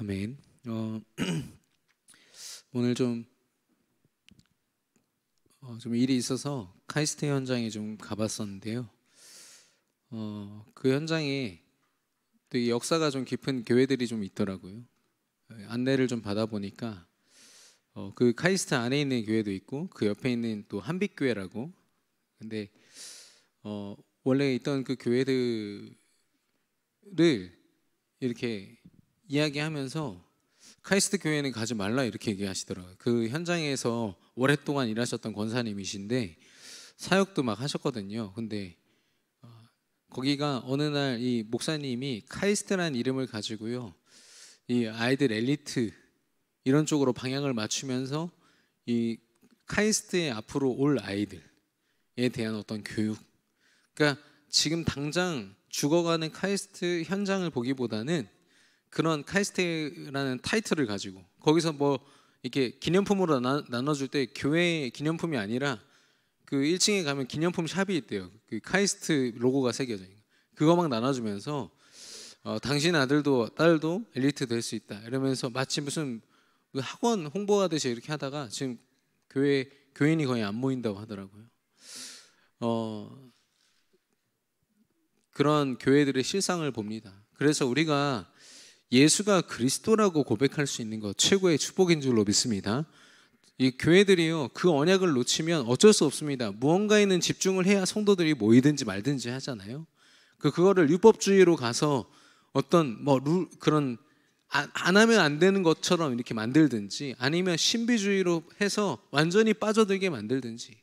아멘. 오늘 좀 일이 있어서 카이스트 현장에 좀 가봤었는데요. 그 현장에 또 이 역사가 좀 깊은 교회들이 좀 있더라고요. 안내를 좀 받아보니까 그 카이스트 안에 있는 교회도 있고 그 옆에 있는 또 한빛교회라고. 근데 원래 있던 그 교회들을 이렇게 이야기하면서 카이스트 교회는 가지 말라 이렇게 얘기하시더라고요. 그 현장에서 오랫동안 일하셨던 권사님이신데 사역도 막 하셨거든요. 근데 거기가 어느 날 이 목사님이 카이스트라는 이름을 가지고요, 이 아이들 엘리트 이런 쪽으로 방향을 맞추면서 이 카이스트의 앞으로 올 아이들에 대한 어떤 교육, 그러니까 지금 당장 죽어가는 카이스트 현장을 보기보다는 그런 카이스트라는 타이틀을 가지고 거기서 뭐 이렇게 기념품으로 나눠줄 때 교회 기념품이 아니라 그 1층에 가면 기념품 샵이 있대요. 그 카이스트 로고가 새겨져 있는 거. 그거 막 나눠주면서 당신 아들도 딸도 엘리트 될 수 있다 이러면서 마치 무슨 학원 홍보하듯이 이렇게 하다가 지금 교인이 거의 안 모인다고 하더라고요. 그런 교회들의 실상을 봅니다. 그래서 우리가 예수가 그리스도라고 고백할 수 있는 것 최고의 축복인 줄로 믿습니다. 이 교회들이요, 그 언약을 놓치면 어쩔 수 없습니다. 무언가에는 집중을 해야 성도들이 모이든지 말든지 하잖아요. 그거를 율법주의로 가서 어떤 그런 안 하면 안 되는 것처럼 이렇게 만들든지, 아니면 신비주의로 해서 완전히 빠져들게 만들든지.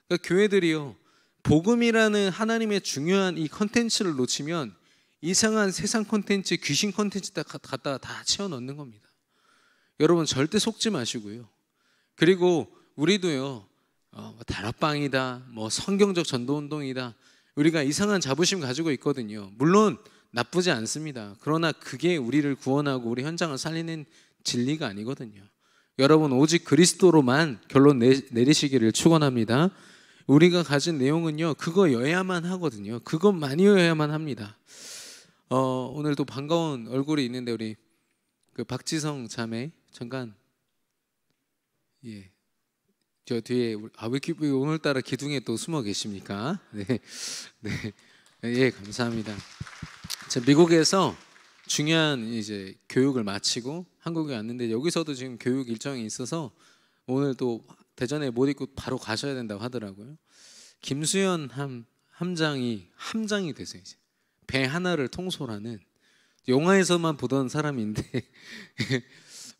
그러니까 교회들이요, 복음이라는 하나님의 중요한 이 컨텐츠를 놓치면 이상한 세상 컨텐츠, 귀신 컨텐츠 갖다가 다 채워넣는 겁니다. 여러분 절대 속지 마시고요. 그리고 우리도요, 다락방이다, 성경적 전도운동이다, 우리가 이상한 자부심 가지고 있거든요. 물론 나쁘지 않습니다. 그러나 그게 우리를 구원하고 우리 현장을 살리는 진리가 아니거든요. 여러분 오직 그리스도로만 결론 내리시기를 축원합니다. 우리가 가진 내용은요, 그거여야만 하거든요. 그것만이어야만 합니다. 오늘도 반가운 얼굴이 있는데 우리 그 박지성 자매 잠깐, 저 뒤에 왜 오늘따라 기둥에 또 숨어 계십니까? 네, 감사합니다. 제가 미국에서 중요한 이제 교육을 마치고 한국에 왔는데 여기서도 지금 교육 일정이 있어서 오늘 또 대전에 못 있고 바로 가셔야 된다고 하더라고요. 김수현 함장이 되세요. 이제 배 하나를 통솔하는, 영화에서만 보던 사람인데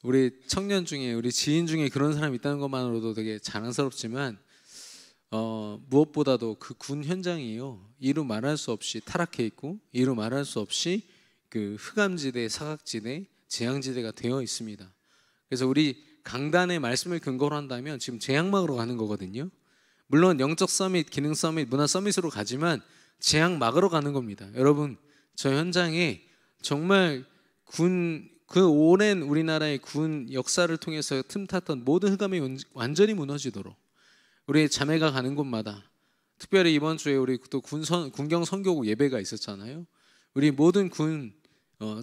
우리 청년 중에, 우리 지인 중에 그런 사람이 있다는 것만으로도 되게 자랑스럽지만 무엇보다도 그 군 현장이요, 이루 말할 수 없이 타락해 있고 이루 말할 수 없이 그 흑암지대, 사각지대, 재앙지대가 되어 있습니다. 그래서 우리 강단의 말씀을 근거로 한다면 지금 재앙막으로 가는 거거든요. 물론 영적 서밋, 기능 서밋, 문화 서밋으로 가지만 재앙막으로 가는 겁니다. 여러분, 저 현장에 정말 그 오랜 우리나라의 군 역사를 통해서 틈탔던 모든 흑암이 완전히 무너지도록 우리 자매가 가는 곳마다, 특별히 이번 주에 우리 또 군경 선교국 예배가 있었잖아요. 우리 모든 군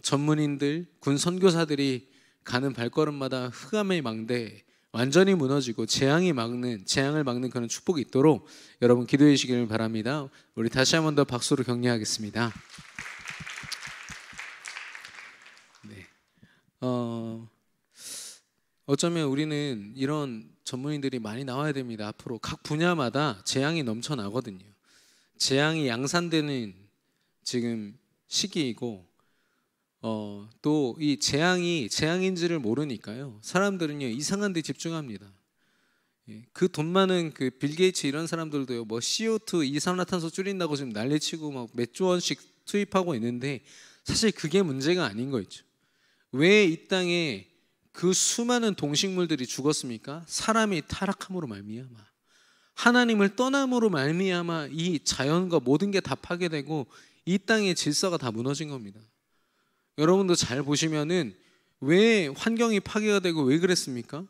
전문인들, 군 선교사들이 가는 발걸음마다 흑암의 망대 완전히 무너지고 재앙을 막는 그런 축복이 있도록 여러분 기도해 주시기를 바랍니다. 우리 다시 한 번 더 박수로 격려하겠습니다. 네. 어쩌면 우리는 이런 전문인들이 많이 나와야 됩니다. 앞으로 각 분야마다 재앙이 넘쳐나거든요. 재앙이 양산되는 지금 시기이고, 또 이 재앙이 재앙인지를 모르니까요, 사람들은요 이상한 데 집중합니다. 그 돈 많은 그 빌 게이츠 이런 사람들도요, CO2 이산화탄소 줄인다고 지금 난리치고 막 몇 조 원씩 투입하고 있는데 사실 그게 문제가 아닌 거 있죠. 왜 이 땅에 그 수많은 동식물들이 죽었습니까? 사람이 타락함으로 말미암아, 하나님을 떠남으로 말미암아 이 자연과 모든 게 다 파괴되고 이 땅의 질서가 다 무너진 겁니다. 여러분도 잘 보시면은 왜 환경이 파괴가 되고 왜 그랬습니까?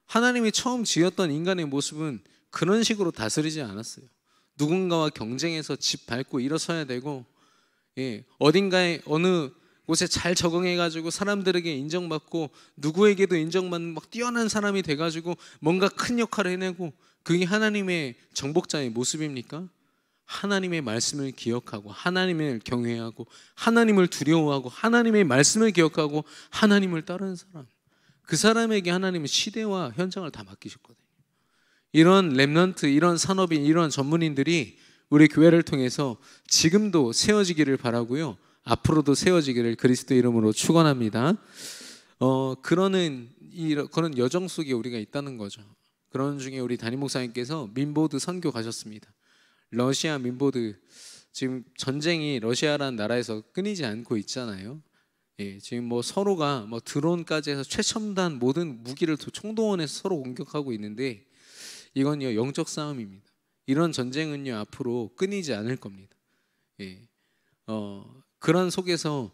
하나님이 처음 지었던 인간의 모습은 그런 식으로 다스리지 않았어요. 누군가와 경쟁해서 집 밟고 일어서야 되고, 어딘가에 어느 곳에 잘 적응해가지고 사람들에게 인정받고 누구에게도 인정받는 막 뛰어난 사람이 돼가지고 뭔가 큰 역할을 해내고, 그게 하나님의 정복자의 모습입니까? 하나님의 말씀을 기억하고 하나님을 경외하고 하나님을 두려워하고 하나님의 말씀을 기억하고 하나님을 따르는 사람, 그 사람에게 하나님은 시대와 현장을 다 맡기셨거든요. 이런 렘넌트, 이런 산업인, 이런 전문인들이 우리 교회를 통해서 지금도 세워지기를 바라고요, 앞으로도 세워지기를 그리스도 이름으로 축원합니다. 그런 여정 속에 우리가 있다는 거죠. 그런 중에 우리 담임 목사님께서 민보드 선교 가셨습니다. 러시아 민보드, 지금 전쟁이 러시아라는 나라에서 끊이지 않고 있잖아요. 예, 지금 뭐 서로가 뭐 드론까지 해서 최첨단 모든 무기를 총동원해서 서로 공격하고 있는데, 이건요 영적 싸움입니다. 이런 전쟁은요 앞으로 끊이지 않을 겁니다. 예, 그런 속에서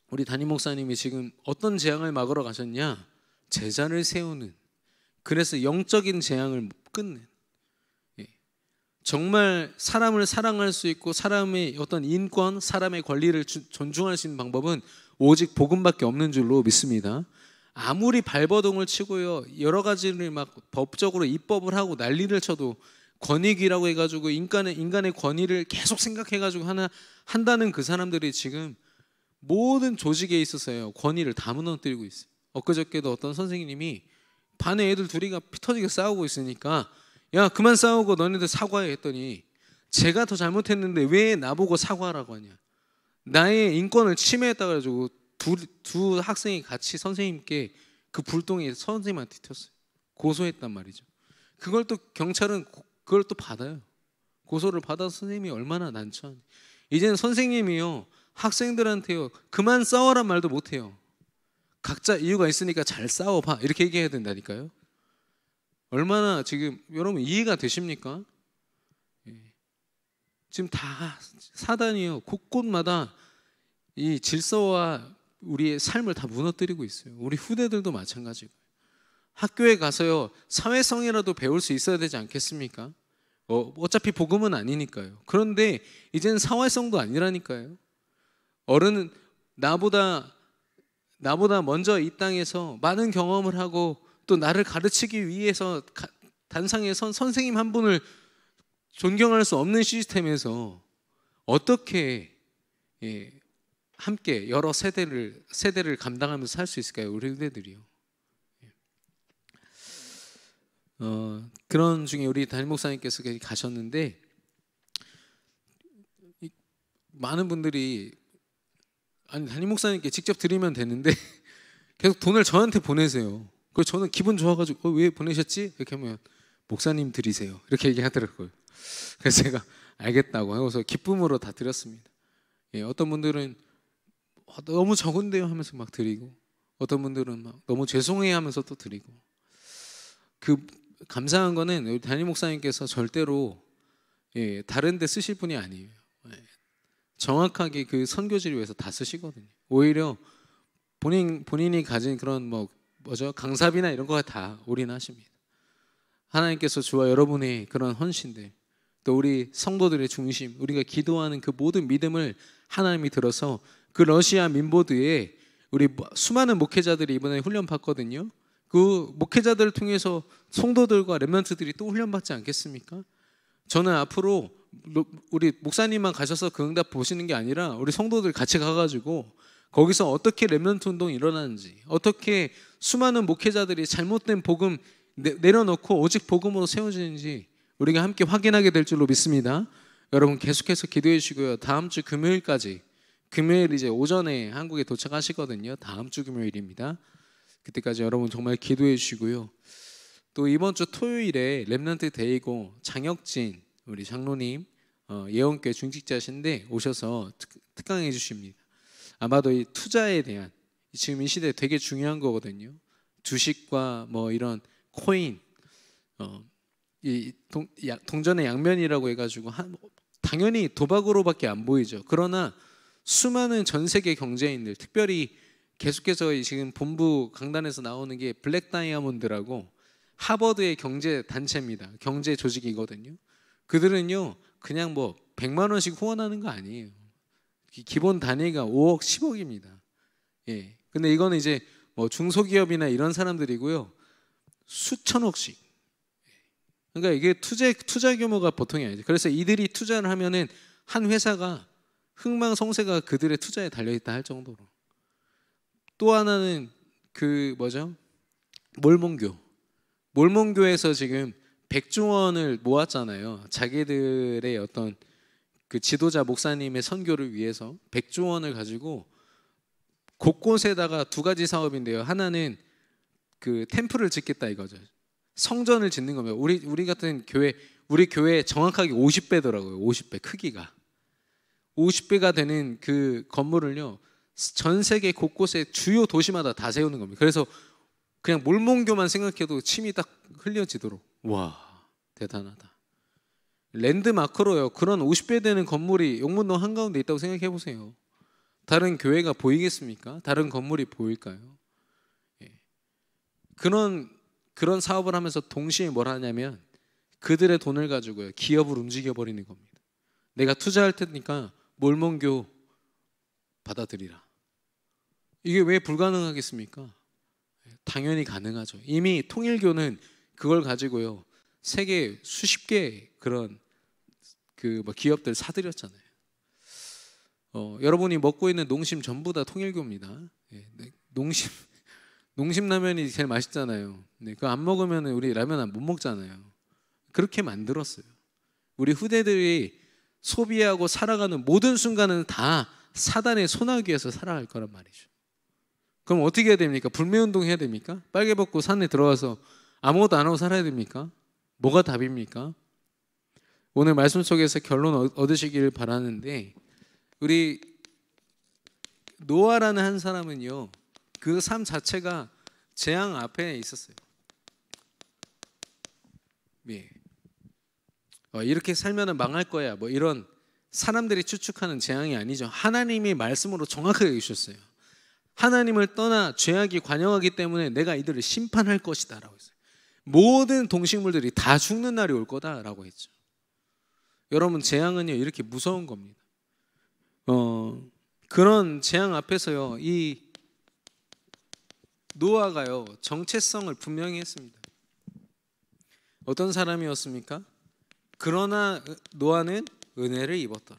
우리 담임 목사님이 지금 어떤 재앙을 막으러 가셨냐? 제자를 세우는, 그래서 영적인 재앙을 끊는, 정말 사람을 사랑할 수 있고 사람의 어떤 인권, 사람의 권리를 존중할 수 있는 방법은 오직 복음밖에 없는 줄로 믿습니다. 아무리 발버둥을 치고요, 여러 가지를 막 법적으로 입법을 하고 난리를 쳐도, 권익이라고 해가지고 인간의 권위를 계속 생각해가지고 한다는 그 사람들이 지금 모든 조직에 있어서요 권위를 다 무너뜨리고 있어요. 엊그저께도 어떤 선생님이 반에 애들 둘이가 피 터지게 싸우고 있으니까, 야 그만 싸우고 너네들 사과해 했더니, 제가 더 잘못했는데 왜 나보고 사과하라고 하냐, 나의 인권을 침해했다 그래가지고 두 학생이 같이 선생님께 그 불똥이 선생님한테 튀었어요. 고소했단 말이죠. 그걸 또 경찰은 그걸 또 받아요. 고소를 받아서 선생님이 얼마나 난처한지. 이제는 선생님이요 학생들한테요 그만 싸워란 말도 못해요. 각자 이유가 있으니까 잘 싸워봐 이렇게 얘기해야 된다니까요. 얼마나 지금 여러분 이해가 되십니까? 지금 다 사단이요 곳곳마다 이 질서와 우리의 삶을 다 무너뜨리고 있어요. 우리 후대들도 마찬가지고, 학교에 가서요 사회성이라도 배울 수 있어야 되지 않겠습니까? 어차피 복음은 아니니까요. 그런데 이제는 사회성도 아니라니까요. 어른은 나보다 먼저 이 땅에서 많은 경험을 하고 또 나를 가르치기 위해서 단상에 선 선생님 한 분을 존경할 수 없는 시스템에서 어떻게 함께 여러 세대를 감당하면서 살 수 있을까요? 우리 후대들이요. 그런 중에 우리 담임 목사님께서 가셨는데, 많은 분들이 아니 담임 목사님께 직접 드리면 되는데 계속 돈을 저한테 보내세요. 그래서 저는 기분 좋아가지고 왜 보내셨지? 이렇게 하면 목사님 드리세요 이렇게 얘기하더라고요. 그래서 제가 알겠다고 하고서 기쁨으로 다 드렸습니다. 어떤 분들은 너무 적은데요 하면서 막 드리고, 어떤 분들은 막 너무 죄송해요 하면서 또 드리고. 그 감사한 거는 우리 담임 목사님께서 절대로 다른 데 쓰실 분이 아니에요. 정확하게 그 선교지를 위해서 다 쓰시거든요. 오히려 본인이 가진 그런 강사비나 이런 거 다 올인하십니다. 하나님께서 저와 여러분의 그런 헌신들, 또 우리 성도들의 중심, 우리가 기도하는 그 모든 믿음을 하나님이 들어서 그 러시아 민보드에 우리 수많은 목회자들이 이번에 훈련 받거든요. 그 목회자들을 통해서 성도들과 렘넌트들이 또 훈련받지 않겠습니까? 저는 앞으로 우리 목사님만 가셔서 그 응답 보시는 게 아니라 우리 성도들 같이 가가지고 거기서 어떻게 렘넌트 운동이 일어나는지, 어떻게 수많은 목회자들이 잘못된 복음 내려놓고 오직 복음으로 세워지는지 우리가 함께 확인하게 될 줄로 믿습니다. 여러분 계속해서 기도해 주시고요. 다음 주 금요일까지, 금요일 이제 오전에 한국에 도착하시거든요. 다음 주 금요일입니다. 그때까지 여러분 정말 기도해 주시고요. 또 이번 주 토요일에 렘넌트 데이고 장혁진 우리 장로님 예원교회 중직자신데 오셔서 특강해 주십니다. 아마도 이 투자에 대한, 지금 이 시대에 되게 중요한 거거든요. 주식과 이런 코인, 이 동전의 양면이라고 해가지고 당연히 도박으로밖에 안 보이죠. 그러나 수많은 전 세계 경제인들, 특별히 계속해서 지금 본부 강단에서 나오는 게 블랙 다이아몬드라고 하버드의 경제 단체입니다. 경제 조직이거든요. 그들은요 그냥 100만 원씩 후원하는 거 아니에요. 기본 단위가 5억, 10억입니다. 예. 근데 이거는 이제 뭐 중소기업이나 이런 사람들이고요. 수천억씩. 그러니까 이게 투자 규모가 보통이 아니죠. 그래서 이들이 투자를 하면은 한 회사가 흥망성쇠가 그들의 투자에 달려있다 할 정도로. 또 하나는 그 뭐죠? 몰몬교에서 지금 100조 원을 모았잖아요. 자기들의 어떤 그 지도자 목사님의 선교를 위해서 100조 원을 가지고 곳곳에다가 두 가지 사업인데요. 하나는 그 템플을 짓겠다 이거죠. 성전을 짓는 겁니다. 우리 같은 교회, 우리 교회 정확하게 50배더라고요. 50배 크기가 50배가 되는 그 건물을요. 전 세계 곳곳에 주요 도시마다 다 세우는 겁니다. 그래서 그냥 몰몬교만 생각해도 침이 딱 흘려지도록. 와, 대단하다. 랜드마크로요. 그런 50배 되는 건물이 용문동 한가운데 있다고 생각해 보세요. 다른 교회가 보이겠습니까? 다른 건물이 보일까요? 예. 그런 사업을 하면서 동시에 뭘 하냐면 그들의 돈을 가지고요. 기업을 움직여 버리는 겁니다. 내가 투자할 테니까 몰몬교 받아들이라. 이게 왜 불가능하겠습니까? 당연히 가능하죠. 이미 통일교는 그걸 가지고요. 세계 수십 개 그런 그 뭐 기업들 사들였잖아요. 여러분이 먹고 있는 농심 전부 다 통일교입니다. 네, 농심 라면이 제일 맛있잖아요. 네, 그거 안 먹으면 우리 라면 못 먹잖아요. 그렇게 만들었어요. 우리 후대들이 소비하고 살아가는 모든 순간은 다 사단의 소나기에서 살아갈 거란 말이죠. 그럼 어떻게 해야 됩니까? 불매운동 해야 됩니까? 빨개 벗고 산에 들어가서 아무것도 안 하고 살아야 됩니까? 뭐가 답입니까? 오늘 말씀 속에서 결론 얻으시길 바라는데, 우리 노아라는 한 사람은요, 그 삶 자체가 재앙 앞에 있었어요. 예. 이렇게 살면은 망할 거야, 뭐 이런 사람들이 추측하는 재앙이 아니죠. 하나님이 말씀으로 정확하게 주셨어요. 하나님을 떠나 죄악이 관영하기 때문에 내가 이들을 심판할 것이다 라고 했어요. 모든 동식물들이 다 죽는 날이 올 거다 라고 했죠. 여러분, 재앙은요 이렇게 무서운 겁니다. 그런 재앙 앞에서요, 이 노아가요 정체성을 분명히 했습니다. 어떤 사람이었습니까? 그러나 노아는 은혜를 입었더라.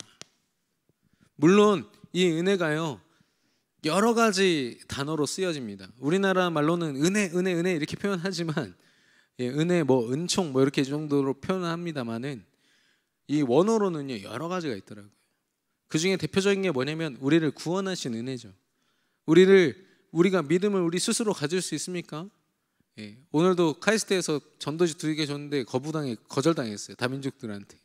물론 이 은혜가요 여러 가지 단어로 쓰여집니다. 우리나라 말로는 은혜 이렇게 표현하지만, 은혜 뭐 은총 뭐 이렇게 정도로 표현합니다만은 이 원어로는요 여러 가지가 있더라고요. 그 중에 대표적인 게 뭐냐면 우리를 구원하신 은혜죠. 우리가 믿음을 우리 스스로 가질 수 있습니까? 오늘도 카이스트에서 전도지 2개 줬는데 거절당했어요. 다민족들한테.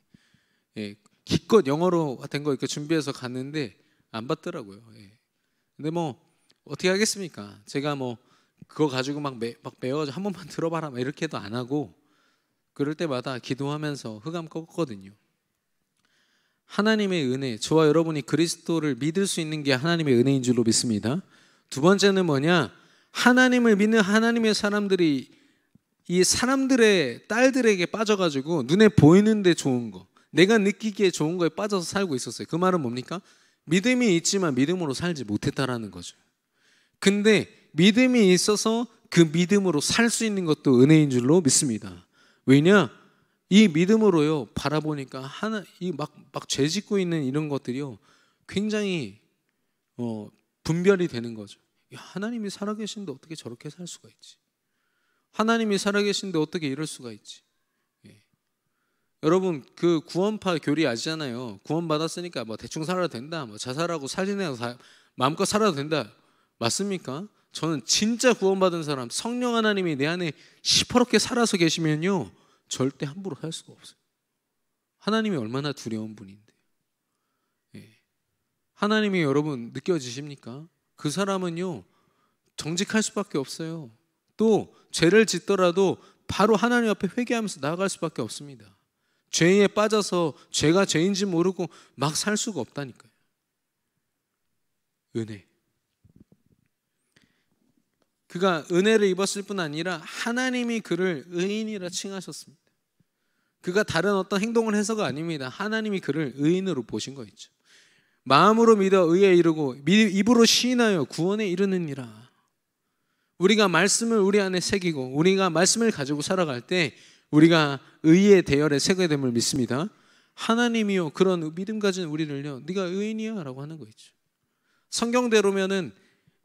기껏 영어로 된 거 이렇게 준비해서 갔는데 안 받더라고요. 근데 뭐 어떻게 하겠습니까? 제가 뭐 그거 가지고 막 매워가지고 한 번만 들어봐라 막 이렇게도 안 하고, 그럴 때마다 기도하면서 흑암 꺾거든요. 하나님의 은혜, 저와 여러분이 그리스도를 믿을 수 있는 게 하나님의 은혜인 줄로 믿습니다. 두 번째는 뭐냐? 하나님을 믿는 하나님의 사람들이 이 사람들의 딸들에게 빠져가지고 눈에 보이는데 좋은 거, 내가 느끼기에 좋은 거에 빠져서 살고 있었어요. 그 말은 뭡니까? 믿음이 있지만 믿음으로 살지 못했다라는 거죠. 근데 믿음이 있어서 그 믿음으로 살 수 있는 것도 은혜인 줄로 믿습니다. 왜냐? 이 믿음으로요 바라보니까 막 죄 짓고 있는 이런 것들이요 굉장히 분별이 되는 거죠. 야, 하나님이 살아계신데 어떻게 저렇게 살 수가 있지? 하나님이 살아계신데 어떻게 이럴 수가 있지? 여러분, 그 구원파 교리 아시잖아요. 구원 받았으니까 뭐 대충 살아도 된다, 뭐 자살하고 살인하고 마음껏 살아도 된다. 맞습니까? 저는 진짜 구원받은 사람, 성령 하나님이 내 안에 시퍼렇게 살아서 계시면요 절대 함부로 살 수가 없어요. 하나님이 얼마나 두려운 분인데. 하나님이 여러분 느껴지십니까? 그 사람은요 정직할 수밖에 없어요. 또 죄를 짓더라도 바로 하나님 앞에 회개하면서 나아갈 수밖에 없습니다. 죄에 빠져서 죄가 죄인지 모르고 막 살 수가 없다니까요. 은혜. 그가 은혜를 입었을 뿐 아니라 하나님이 그를 의인이라 칭하셨습니다. 그가 다른 어떤 행동을 해서가 아닙니다. 하나님이 그를 의인으로 보신 거 있죠. 마음으로 믿어 의에 이르고 입으로 시인하여 구원에 이르느니라. 우리가 말씀을 우리 안에 새기고 우리가 말씀을 가지고 살아갈 때 우리가 의의 대열에 세게 됨을 믿습니다. 하나님이요 그런 믿음 가진 우리를요 네가 의인이야 라고 하는 거 있죠. 성경대로면은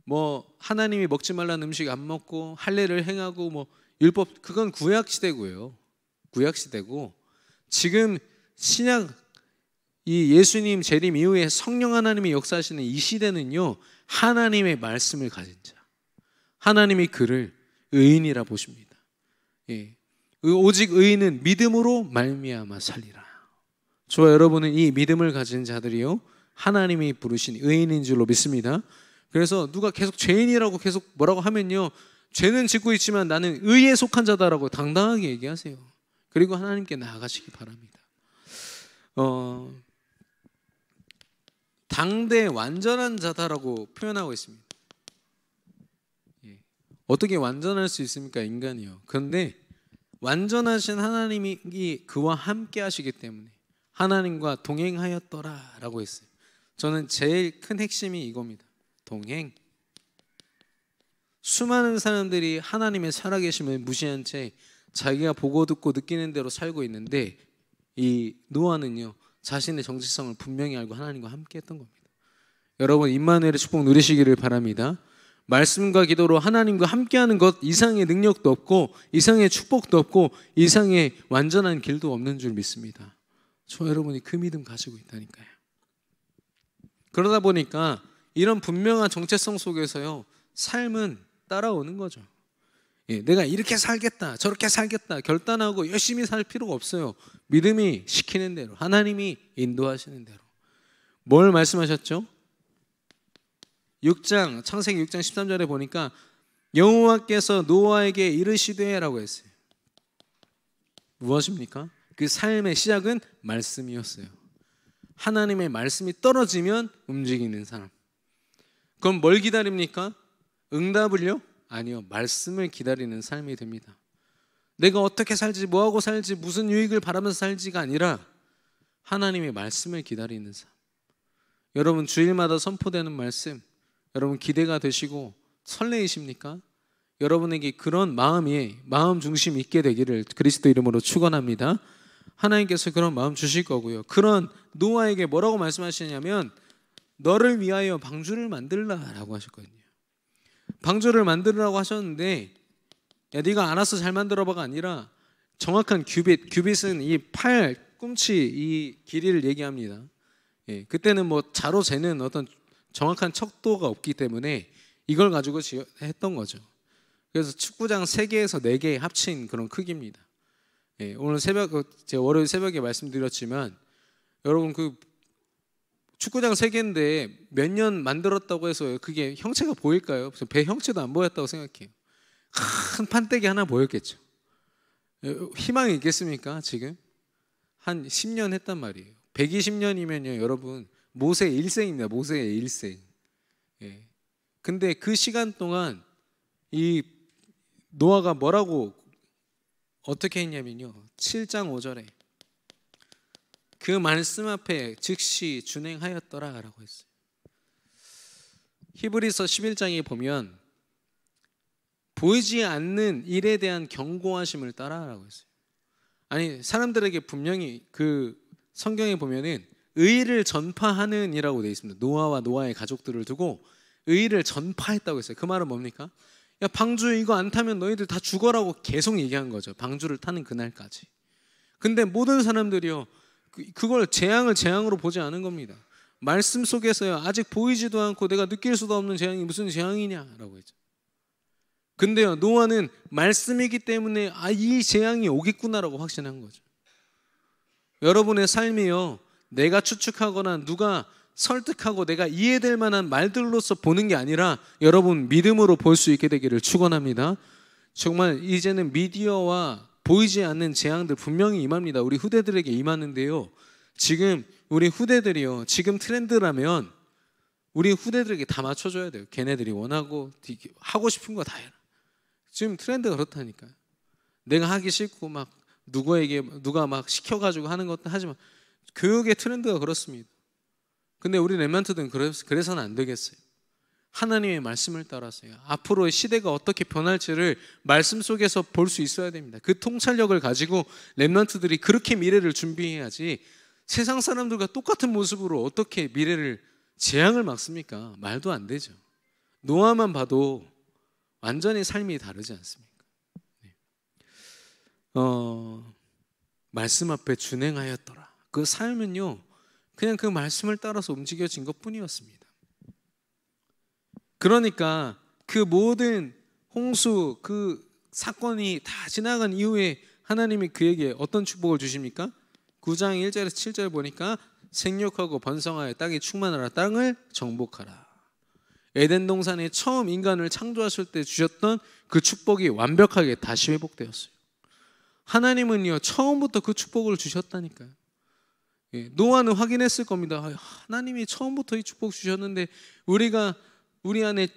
뭐 하나님이 먹지 말라는 음식 안 먹고 할례를 행하고 뭐 율법, 그건 구약 시대고요. 구약 시대고 지금 신약 이 예수님 재림 이후에 성령 하나님이 역사하시는 이 시대는요 하나님의 말씀을 가진 자, 하나님이 그를 의인이라 보십니다. 예. 오직 의인은 믿음으로 말미암아 살리라. 저와 여러분은 이 믿음을 가진 자들이요 하나님이 부르신 의인인 줄로 믿습니다. 그래서 누가 계속 죄인이라고 계속 뭐라고 하면요 죄는 짓고 있지만 나는 의에 속한 자다라고 당당하게 얘기하세요. 그리고 하나님께 나아가시기 바랍니다. 당대 완전한 자다라고 표현하고 있습니다. 어떻게 완전할 수 있습니까? 인간이요. 그런데 완전하신 하나님이 그와 함께 하시기 때문에 하나님과 동행하였더라 라고 했어요. 저는 제일 큰 핵심이 이겁니다. 동행. 수많은 사람들이 하나님의 살아계심을 무시한 채 자기가 보고 듣고 느끼는 대로 살고 있는데 이 노아는요 자신의 정체성을 분명히 알고 하나님과 함께 했던 겁니다. 여러분 임마누엘의 축복 누리시기를 바랍니다. 말씀과 기도로 하나님과 함께하는 것 이상의 능력도 없고 이상의 축복도 없고 이상의 완전한 길도 없는 줄 믿습니다. 저 여러분이 그 믿음 가지고 있다니까요. 그러다 보니까 이런 분명한 정체성 속에서요 삶은 따라오는 거죠. 내가 이렇게 살겠다 저렇게 살겠다 결단하고 열심히 살 필요가 없어요. 믿음이 시키는 대로 하나님이 인도하시는 대로. 뭘 말씀하셨죠? 6장 창세기 6장 13절에 보니까 여호와께서 노아에게 이르시되 라고 했어요. 무엇입니까? 그 삶의 시작은 말씀이었어요. 하나님의 말씀이 떨어지면 움직이는 사람. 그럼 뭘 기다립니까? 응답을요? 아니요. 말씀을 기다리는 삶이 됩니다. 내가 어떻게 살지 뭐하고 살지 무슨 유익을 바라면서 살지가 아니라 하나님의 말씀을 기다리는 삶. 여러분 주일마다 선포되는 말씀 여러분 기대가 되시고 설레이십니까? 여러분에게 그런 마음 중심 있게 되기를 그리스도 이름으로 축원합니다. 하나님께서 그런 마음 주실 거고요. 그런 노아에게 뭐라고 말씀하시냐면 너를 위하여 방주를 만들라라고 하셨거든요. 방주를 만들라고 하셨는데 야 네가 알아서 잘 만들어봐가 아니라 정확한 규빗은 이 팔 꿈치 이 길이를 얘기합니다. 그때는 뭐 자로 재는 어떤 정확한 척도가 없기 때문에 이걸 가지고 했던 거죠. 그래서 축구장 3개에서 4개 합친 그런 크기입니다. 오늘 제가 월요일 새벽에 말씀드렸지만 여러분 그 축구장 3개인데 몇 년 만들었다고 해서 그게 형체가 보일까요? 배 형체도 안 보였다고 생각해요. 큰 판때기 하나 보였겠죠. 희망이 있겠습니까? 지금 한 10년 했단 말이에요. 120년이면요 여러분 모세 1세입니다. 모세의 1세. 근데 그 시간 동안 이 노아가 뭐라고 어떻게 했냐면요 7장 5절에 그 말씀 앞에 즉시 준행하였더라 라고 했어요. 히브리서 11장에 보면 보이지 않는 일에 대한 경고하심을 따라라고 했어요. 아니 사람들에게 분명히 그 성경에 보면은 의를 전파하는 이라고 되어 있습니다. 노아와 노아의 가족들을 두고 의를 전파했다고 했어요. 그 말은 뭡니까? 야 방주 이거 안 타면 너희들 다 죽어라고 계속 얘기한 거죠. 방주를 타는 그날까지. 근데 모든 사람들이요 그걸 재앙으로 보지 않은 겁니다. 말씀 속에서요 아직 보이지도 않고 내가 느낄 수도 없는 재앙이 무슨 재앙이냐라고 했죠. 근데요 노아는 말씀이기 때문에 이 재앙이 오겠구나라고 확신한 거죠. 여러분의 삶이요 내가 추측하거나 누가 설득하고 내가 이해될 만한 말들로서 보는 게 아니라 여러분 믿음으로 볼 수 있게 되기를 축원합니다. 정말 이제는 미디어와 보이지 않는 재앙들 분명히 임합니다. 우리 후대들에게 임하는데요 지금 우리 후대들이요 지금 트렌드라면 우리 후대들에게 다 맞춰줘야 돼요. 걔네들이 원하고 하고 싶은 거 다 해라. 지금 트렌드가 그렇다니까요. 내가 하기 싫고 막 누가 막 시켜가지고 하는 것도 하지만 교육의 트렌드가 그렇습니다. 근데 우리 렘넌트들은 그래서는 안 되겠어요. 하나님의 말씀을 따라서요. 앞으로의 시대가 어떻게 변할지를 말씀 속에서 볼 수 있어야 됩니다. 그 통찰력을 가지고 렘넌트들이 그렇게 미래를 준비해야지 세상 사람들과 똑같은 모습으로 어떻게 미래를 재앙을 막습니까? 말도 안 되죠. 노아만 봐도 완전히 삶이 다르지 않습니까? 말씀 앞에 준행하였더라. 그 삶은요, 그냥 그 말씀을 따라서 움직여진 것뿐이었습니다. 그러니까 그 모든 홍수 그 사건이 다 지나간 이후에 하나님이 그에게 어떤 축복을 주십니까? 9장 1절에서 7절 보니까 생육하고 번성하여 땅이 충만하라, 땅을 정복하라. 에덴 동산에 처음 인간을 창조하실 때 주셨던 그 축복이 완벽하게 다시 회복되었어요. 하나님은요, 처음부터 그 축복을 주셨다니까요. 노아는 확인했을 겁니다. 하나님이 처음부터 이 축복 주셨는데 우리 안에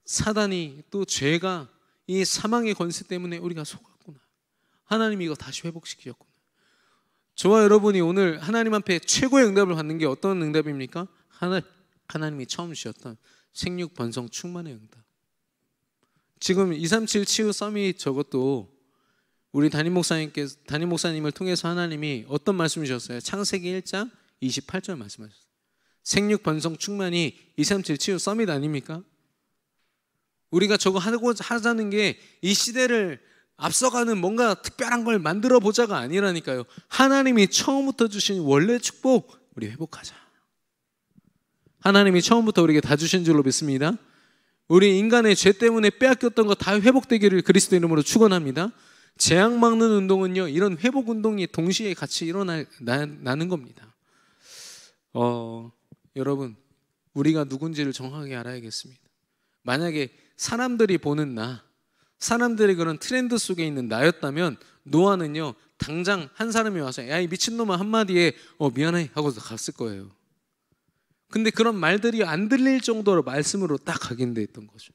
사단이 또 죄가 이 사망의 권세 때문에 우리가 속았구나. 하나님이 이거 다시 회복시키셨구나. 저와 여러분이 오늘 하나님 앞에 최고의 응답을 받는 게 어떤 응답입니까? 하나님이 처음 주셨던 생육 번성 충만의 응답. 지금 237 치유 서밋 저것도 우리 담임 목사님을 통해서 하나님이 어떤 말씀 주셨어요? 창세기 1장 28절 말씀하셨어요. 생육 번성 충만이 237 치유 서밋 아닙니까? 우리가 저거 하자는 게 이 시대를 앞서가는 뭔가 특별한 걸 만들어 보자가 아니라니까요. 하나님이 처음부터 주신 원래 축복 우리 회복하자. 하나님이 처음부터 우리에게 다 주신 줄로 믿습니다. 우리 인간의 죄 때문에 빼앗겼던 거 다 회복되기를 그리스도 이름으로 축원합니다. 재앙 막는 운동은요, 이런 회복 운동이 동시에 같이 일어나는 겁니다. 여러분, 우리가 누군지를 정확하게 알아야겠습니다. 만약에 사람들이 보는 사람들이 그런 트렌드 속에 있는 나였다면 노아는요, 당장 한 사람이 와서 야, 이 미친놈아 한마디에 미안해 하고 갔을 거예요. 근데 그런 말들이 안 들릴 정도로 말씀으로 딱 각인돼 있던 거죠.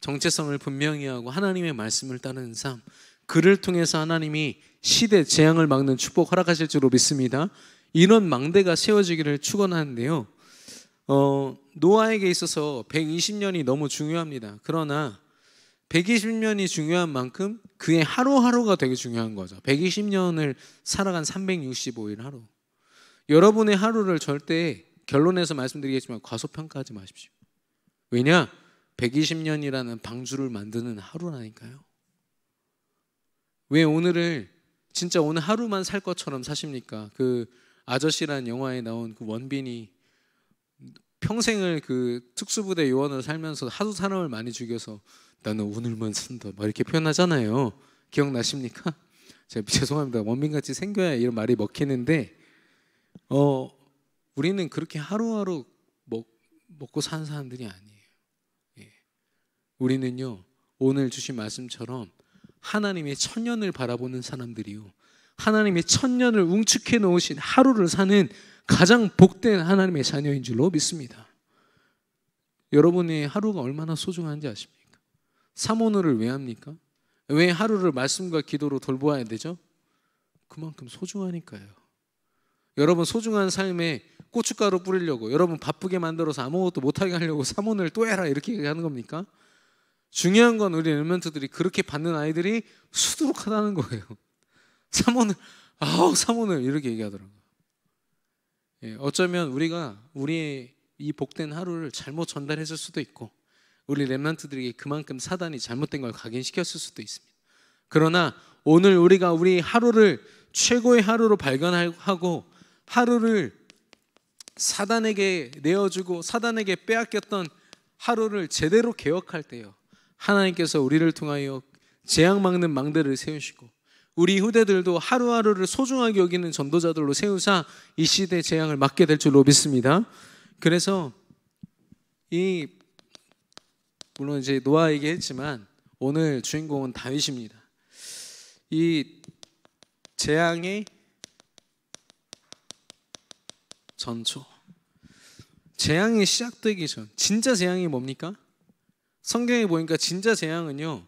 정체성을 분명히 하고 하나님의 말씀을 따르는 삶, 그를 통해서 하나님이 시대 재앙을 막는 축복 허락하실 줄로 믿습니다. 이런 망대가 세워지기를 축원하는데요. 노아에게 있어서 120년이 너무 중요합니다. 그러나 120년이 중요한 만큼 그의 하루하루가 되게 중요한 거죠. 120년을 살아간 365일 하루. 여러분의 하루를 절대 결론에서 말씀드리겠지만 과소평가하지 마십시오. 왜냐? 120년이라는 방주를 만드는 하루라니까요. 왜 오늘을 진짜 오늘 하루만 살 것처럼 사십니까? 그 아저씨라는 영화에 나온 그 원빈이 평생을 그 특수부대 요원으로 살면서 하도 사람을 많이 죽여서 나는 오늘만 산다 막 이렇게 표현하잖아요. 기억나십니까? 제가 죄송합니다. 원빈같이 생겨야 이런 말이 먹히는데 우리는 그렇게 하루하루 먹고 사는 사람들이 아니에요. 우리는요, 오늘 주신 말씀처럼 하나님의 천년을 바라보는 사람들이요, 하나님의 천년을 웅축해 놓으신 하루를 사는 가장 복된 하나님의 자녀인 줄로 믿습니다. 여러분의 하루가 얼마나 소중한지 아십니까? 사모노를 왜 합니까? 왜 하루를 말씀과 기도로 돌보아야 되죠? 그만큼 소중하니까요. 여러분 소중한 삶에 고춧가루 뿌리려고, 여러분 바쁘게 만들어서 아무것도 못하게 하려고 사모노를 또 해라 이렇게 하는 겁니까? 중요한 건 우리 렘넌트들이 그렇게 받는 아이들이 수두룩하다는 거예요. 사모노 이렇게 얘기하더라고요. 어쩌면 우리가 우리의 이 복된 하루를 잘못 전달했을 수도 있고, 우리 렘넌트들에게 그만큼 사단이 잘못된 걸 각인시켰을 수도 있습니다. 그러나 오늘 우리가 우리 하루를 최고의 하루로 발견하고 하루를 사단에게 내어주고 사단에게 빼앗겼던 하루를 제대로 개혁할 때요, 하나님께서 우리를 통하여 재앙 막는 망대를 세우시고 우리 후대들도 하루하루를 소중하게 여기는 전도자들로 세우사 이 시대 재앙을 막게 될 줄로 믿습니다. 그래서 물론 이제 노아 얘기했지만 오늘 주인공은 다윗입니다. 이 재앙의 전초, 재앙이 시작되기 전, 진짜 재앙이 뭡니까? 성경에 보니까 진짜 재앙은요,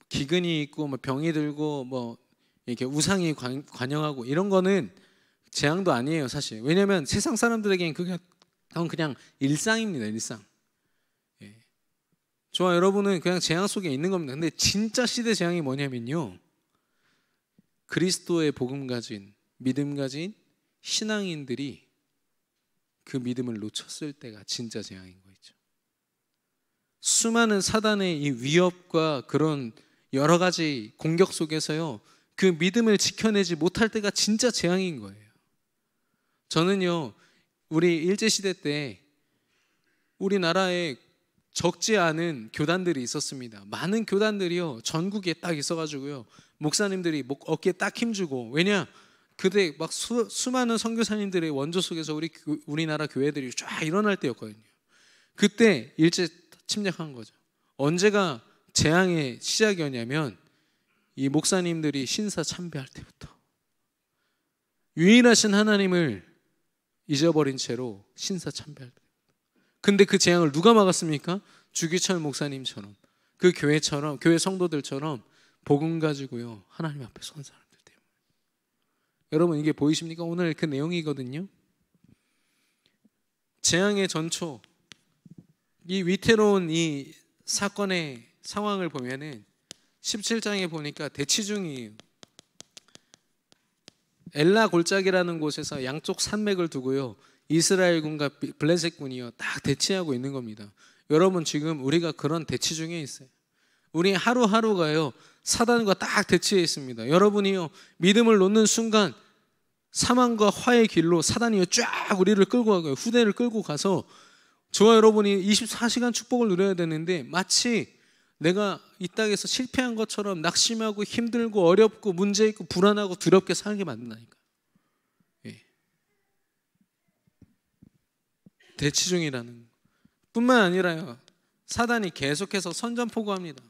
기근이 있고 병이 들고 이렇게 우상이 관영하고 이런 거는 재앙도 아니에요, 사실. 왜냐하면 세상 사람들에게는 그게 그냥 일상입니다, 일상. 예. 저와 여러분은 그냥 재앙 속에 있는 겁니다. 근데 진짜 시대 재앙이 뭐냐면요, 그리스도의 복음 가진, 믿음 가진 신앙인들이 그 믿음을 놓쳤을 때가 진짜 재앙인 거죠. 수많은 사단의 이 위협과 그런 여러 가지 공격 속에서요, 그 믿음을 지켜내지 못할 때가 진짜 재앙인 거예요. 저는요, 우리 일제시대 때 우리나라에 적지 않은 교단들이 있었습니다. 많은 교단들이요, 전국에 딱 있어가지고요, 목사님들이 어깨에 딱 힘주고, 왜냐? 그때 막 수많은 선교사님들의 원조 속에서 우리나라 교회들이 쫙 일어날 때였거든요. 그때 일제 침략한 거죠. 언제가 재앙의 시작이었냐면 이 목사님들이 신사 참배할 때부터 유일하신 하나님을 잊어버린 채로 신사 참배할 때. 근데 그 재앙을 누가 막았습니까? 주기철 목사님처럼, 그 교회처럼, 교회 성도들처럼 복음 가지고요, 하나님 앞에 선 사람들 때문에. 여러분, 이게 보이십니까? 오늘 그 내용이거든요. 재앙의 전초, 이 위태로운 이 사건의 상황을 보면은 17장에 보니까 대치중이에요. 엘라 골짜기라는 곳에서 양쪽 산맥을 두고요, 이스라엘군과 블레셋군이요 딱 대치하고 있는 겁니다. 여러분, 지금 우리가 그런 대치 중에 있어요. 우리 하루하루가요 사단과 딱 대치해 있습니다. 여러분이요 믿음을 놓는 순간 사망과 화의 길로 사단이요 쫙 우리를 끌고 가고요, 후대를 끌고 가서 저와 여러분이 24시간 축복을 누려야 되는데 마치 내가 이 땅에서 실패한 것처럼 낙심하고 힘들고 어렵고 문제 있고 불안하고 두렵게 살게 만든다니까. 예. 대치 중이라는 뿐만 아니라요, 사단이 계속해서 선전포고합니다.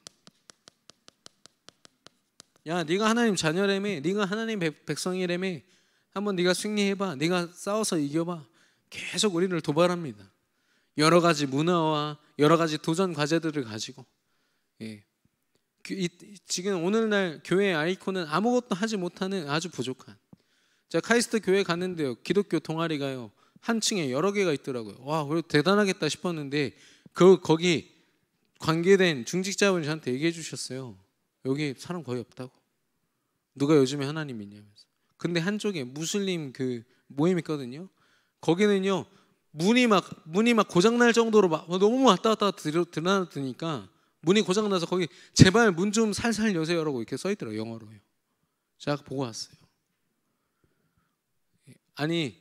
야, 네가 하나님 자녀라며, 네가 하나님 백성이라며, 한번 네가 승리해봐, 네가 싸워서 이겨봐. 계속 우리를 도발합니다. 여러 가지 문화와 여러 가지 도전 과제들을 가지고. 예. 지금 오늘날 교회의 아이콘은 아무것도 하지 못하는 아주 부족한. 제가 카이스트 교회 갔는데요, 기독교 동아리가요 한 층에 여러 개가 있더라고요. 와, 그래도 대단하겠다 싶었는데 거기 관계된 중직자분이 저한테 얘기해 주셨어요. 여기 사람 거의 없다고. 누가 요즘에 하나님 믿냐면서. 근데 한쪽에 무슬림 그 모임 있거든요. 거기는요 문이 막 고장날 정도로 막 너무 왔다 갔다 드러나니까 문이 고장나서 거기 제발 문 좀 살살 여세요라고 이렇게 써있더라고요, 영어로요. 제가 보고 왔어요. 아니,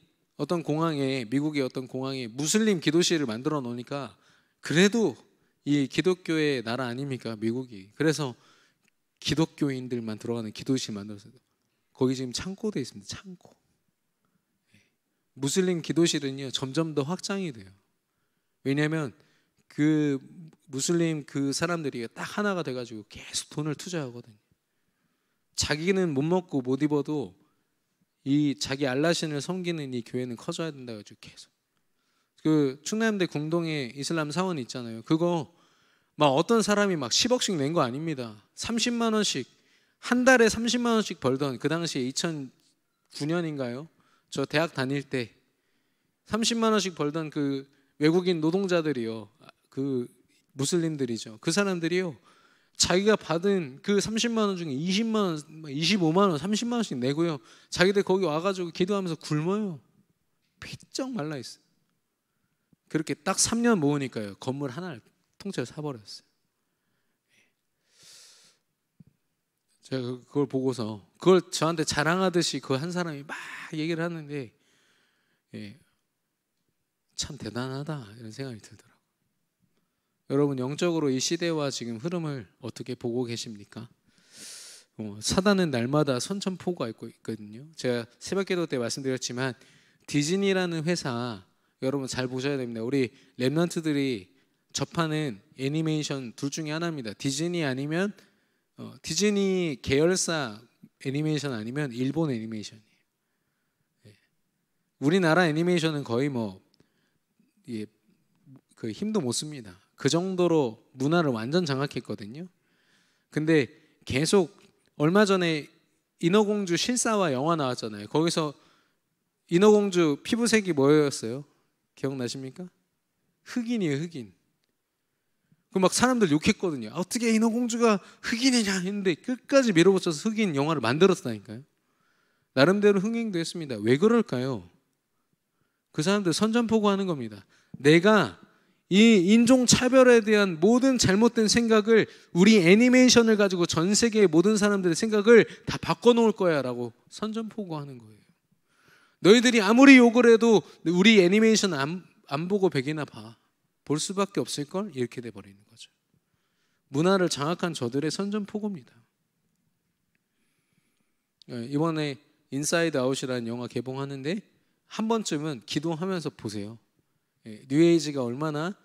미국의 어떤 공항에 무슬림 기도실을 만들어 놓으니까 그래도 이 기독교의 나라 아닙니까, 미국이. 그래서 기독교인들만 들어가는 기도실 만들었어요. 거기 지금 창고돼 있습니다, 창고. 무슬림 기도실은요 점점 더 확장이 돼요. 왜냐하면 그 무슬림 그 사람들이 딱 하나가 돼가지고 계속 돈을 투자하거든요. 자기는 못 먹고 못 입어도 이 자기 알라신을 섬기는 이 교회는 커져야 된다 가지고 계속. 그 충남대 궁동에 이슬람 사원 있잖아요. 그거 막 어떤 사람이 막 10억씩 낸 거 아닙니다. 30만 원씩 한 달에 30만 원씩 벌던, 그 당시에 2009년인가요? 저 대학 다닐 때 30만 원씩 벌던 그 외국인 노동자들이요, 그 무슬림들이죠. 그 사람들이요 자기가 받은 그 30만 원 중에 20만 원, 25만 원, 30만 원씩 내고요, 자기들 거기 와가지고 기도하면서 굶어요. 피쩍 말라 있어요. 그렇게 딱 3년 모으니까요 건물 하나를 통째로 사버렸어요. 제가 그걸 보고서 그걸 저한테 자랑하듯이 그 한 사람이 막 얘기를 하는데, 예, 참 대단하다 이런 생각이 들더라고요. 여러분, 영적으로 이 시대와 지금 흐름을 어떻게 보고 계십니까? 사단은 날마다 선천포고가 있거든요. 제가 새벽기도 때 말씀드렸지만 디즈니라는 회사, 여러분 잘 보셔야 됩니다. 우리 랩런트들이 접하는 애니메이션 둘 중에 하나입니다. 디즈니 아니면 디즈니 계열사 애니메이션 아니면 일본 애니메이션이에요. 우리나라 애니메이션은 거의 그 힘도 못 씁니다. 그 정도로 문화를 완전 장악했거든요. 근데 계속 얼마 전에 인어공주 실사화 영화 나왔잖아요. 거기서 인어공주 피부색이 뭐였어요? 기억나십니까? 흑인이에요, 흑인. 그 막 사람들 욕했거든요. 어떻게 인어공주가 흑인이냐 했는데 끝까지 밀어붙여서 흑인 영화를 만들었다니까요. 나름대로 흥행도 했습니다. 왜 그럴까요? 그 사람들 선전포고하는 겁니다. 내가 이 인종차별에 대한 모든 잘못된 생각을 우리 애니메이션을 가지고 전 세계의 모든 사람들의 생각을 다 바꿔놓을 거야 라고 선전포고하는 거예요. 너희들이 아무리 욕을 해도 우리 애니메이션 안 보고 백이나 봐. 볼 수밖에 없을걸? 이렇게 돼버리는 거죠. 문화를 장악한 저들의 선전포고입니다. 이번에 인사이드 아웃이라는 영화 개봉하는데 한 번쯤은 기도하면서 보세요. 뉴에이지가 얼마나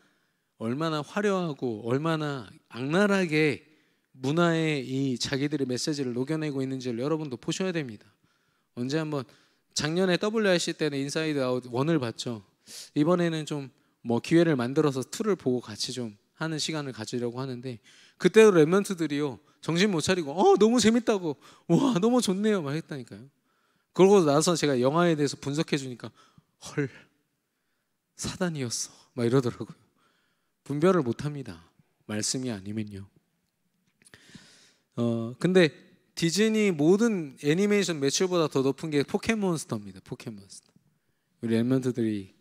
화려하고 얼마나 악랄하게 문화에 이 자기들의 메시지를 녹여내고 있는지를 여러분도 보셔야 됩니다. 언제 한번 작년에 WRC 때는 인사이드 아웃 1을 봤죠. 이번에는 좀 뭐 기회를 만들어서 2를 보고 같이 좀 하는 시간을 가지려고 하는데 그때도 랩런트들이요 정신 못 차리고 너무 재밌다고 와 너무 좋네요 막 했다니까요. 그러고 나서 제가 영화에 대해서 분석해 주니까 헐 사단이었어 막 이러더라고요. 분별을 못합니다. 말씀이 아니면요. 근데 디즈니 모든 애니메이션 매출보다 더 높은 게 포켓몬스터입니다. 포켓몬스터. 우리 랩런트들이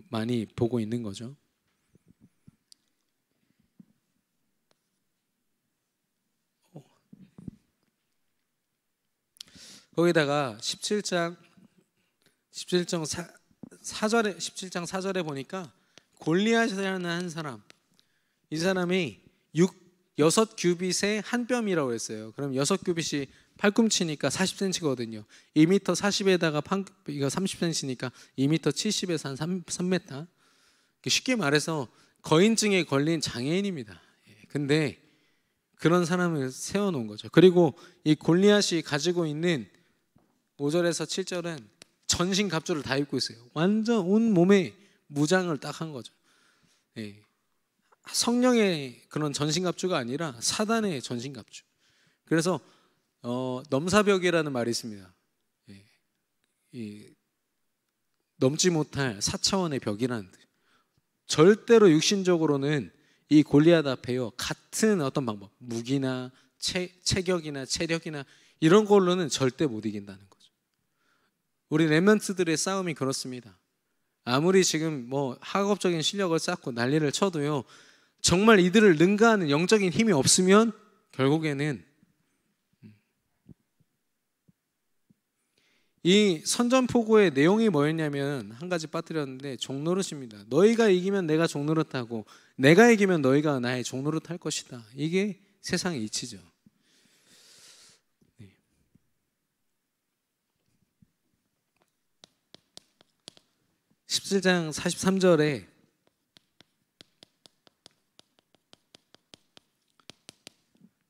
많이 보고 있는 거죠. 거기다가 17장 4절에 보니까 골리앗이라는 한 사람, 이 사람이 6규빗의 한 뼘이라고 했어요. 그럼 6규빗이 팔꿈치니까 40cm거든요. 2m 40에다가 이거 30cm니까 2m 70에서 한 3m. 쉽게 말해서 거인증에 걸린 장애인입니다. 근데 그런 사람을 세워놓은 거죠. 그리고 이 골리앗이 가지고 있는 5절에서 7절은 전신 갑주를 다 입고 있어요. 완전 온 몸에 무장을 딱 한 거죠. 성령의 그런 전신 갑주가 아니라 사단의 전신 갑주. 그래서 넘사벽이라는 말이 있습니다. 넘지 못할 4차원의 벽이라는 뜻. 절대로 육신적으로는 이 골리앗 앞에요 같은 어떤 방법, 무기나 체격이나 체력이나 이런 걸로는 절대 못 이긴다는 거죠. 우리 렘넌트들의 싸움이 그렇습니다. 아무리 지금 뭐 학업적인 실력을 쌓고 난리를 쳐도요 정말 이들을 능가하는 영적인 힘이 없으면 결국에는 이 선전포고의 내용이 뭐였냐면 한 가지 빠뜨렸는데 종노릇입니다. 너희가 이기면 내가 종노릇하고 내가 이기면 너희가 나의 종노릇할 것이다. 이게 세상의 이치죠. 17장 43절에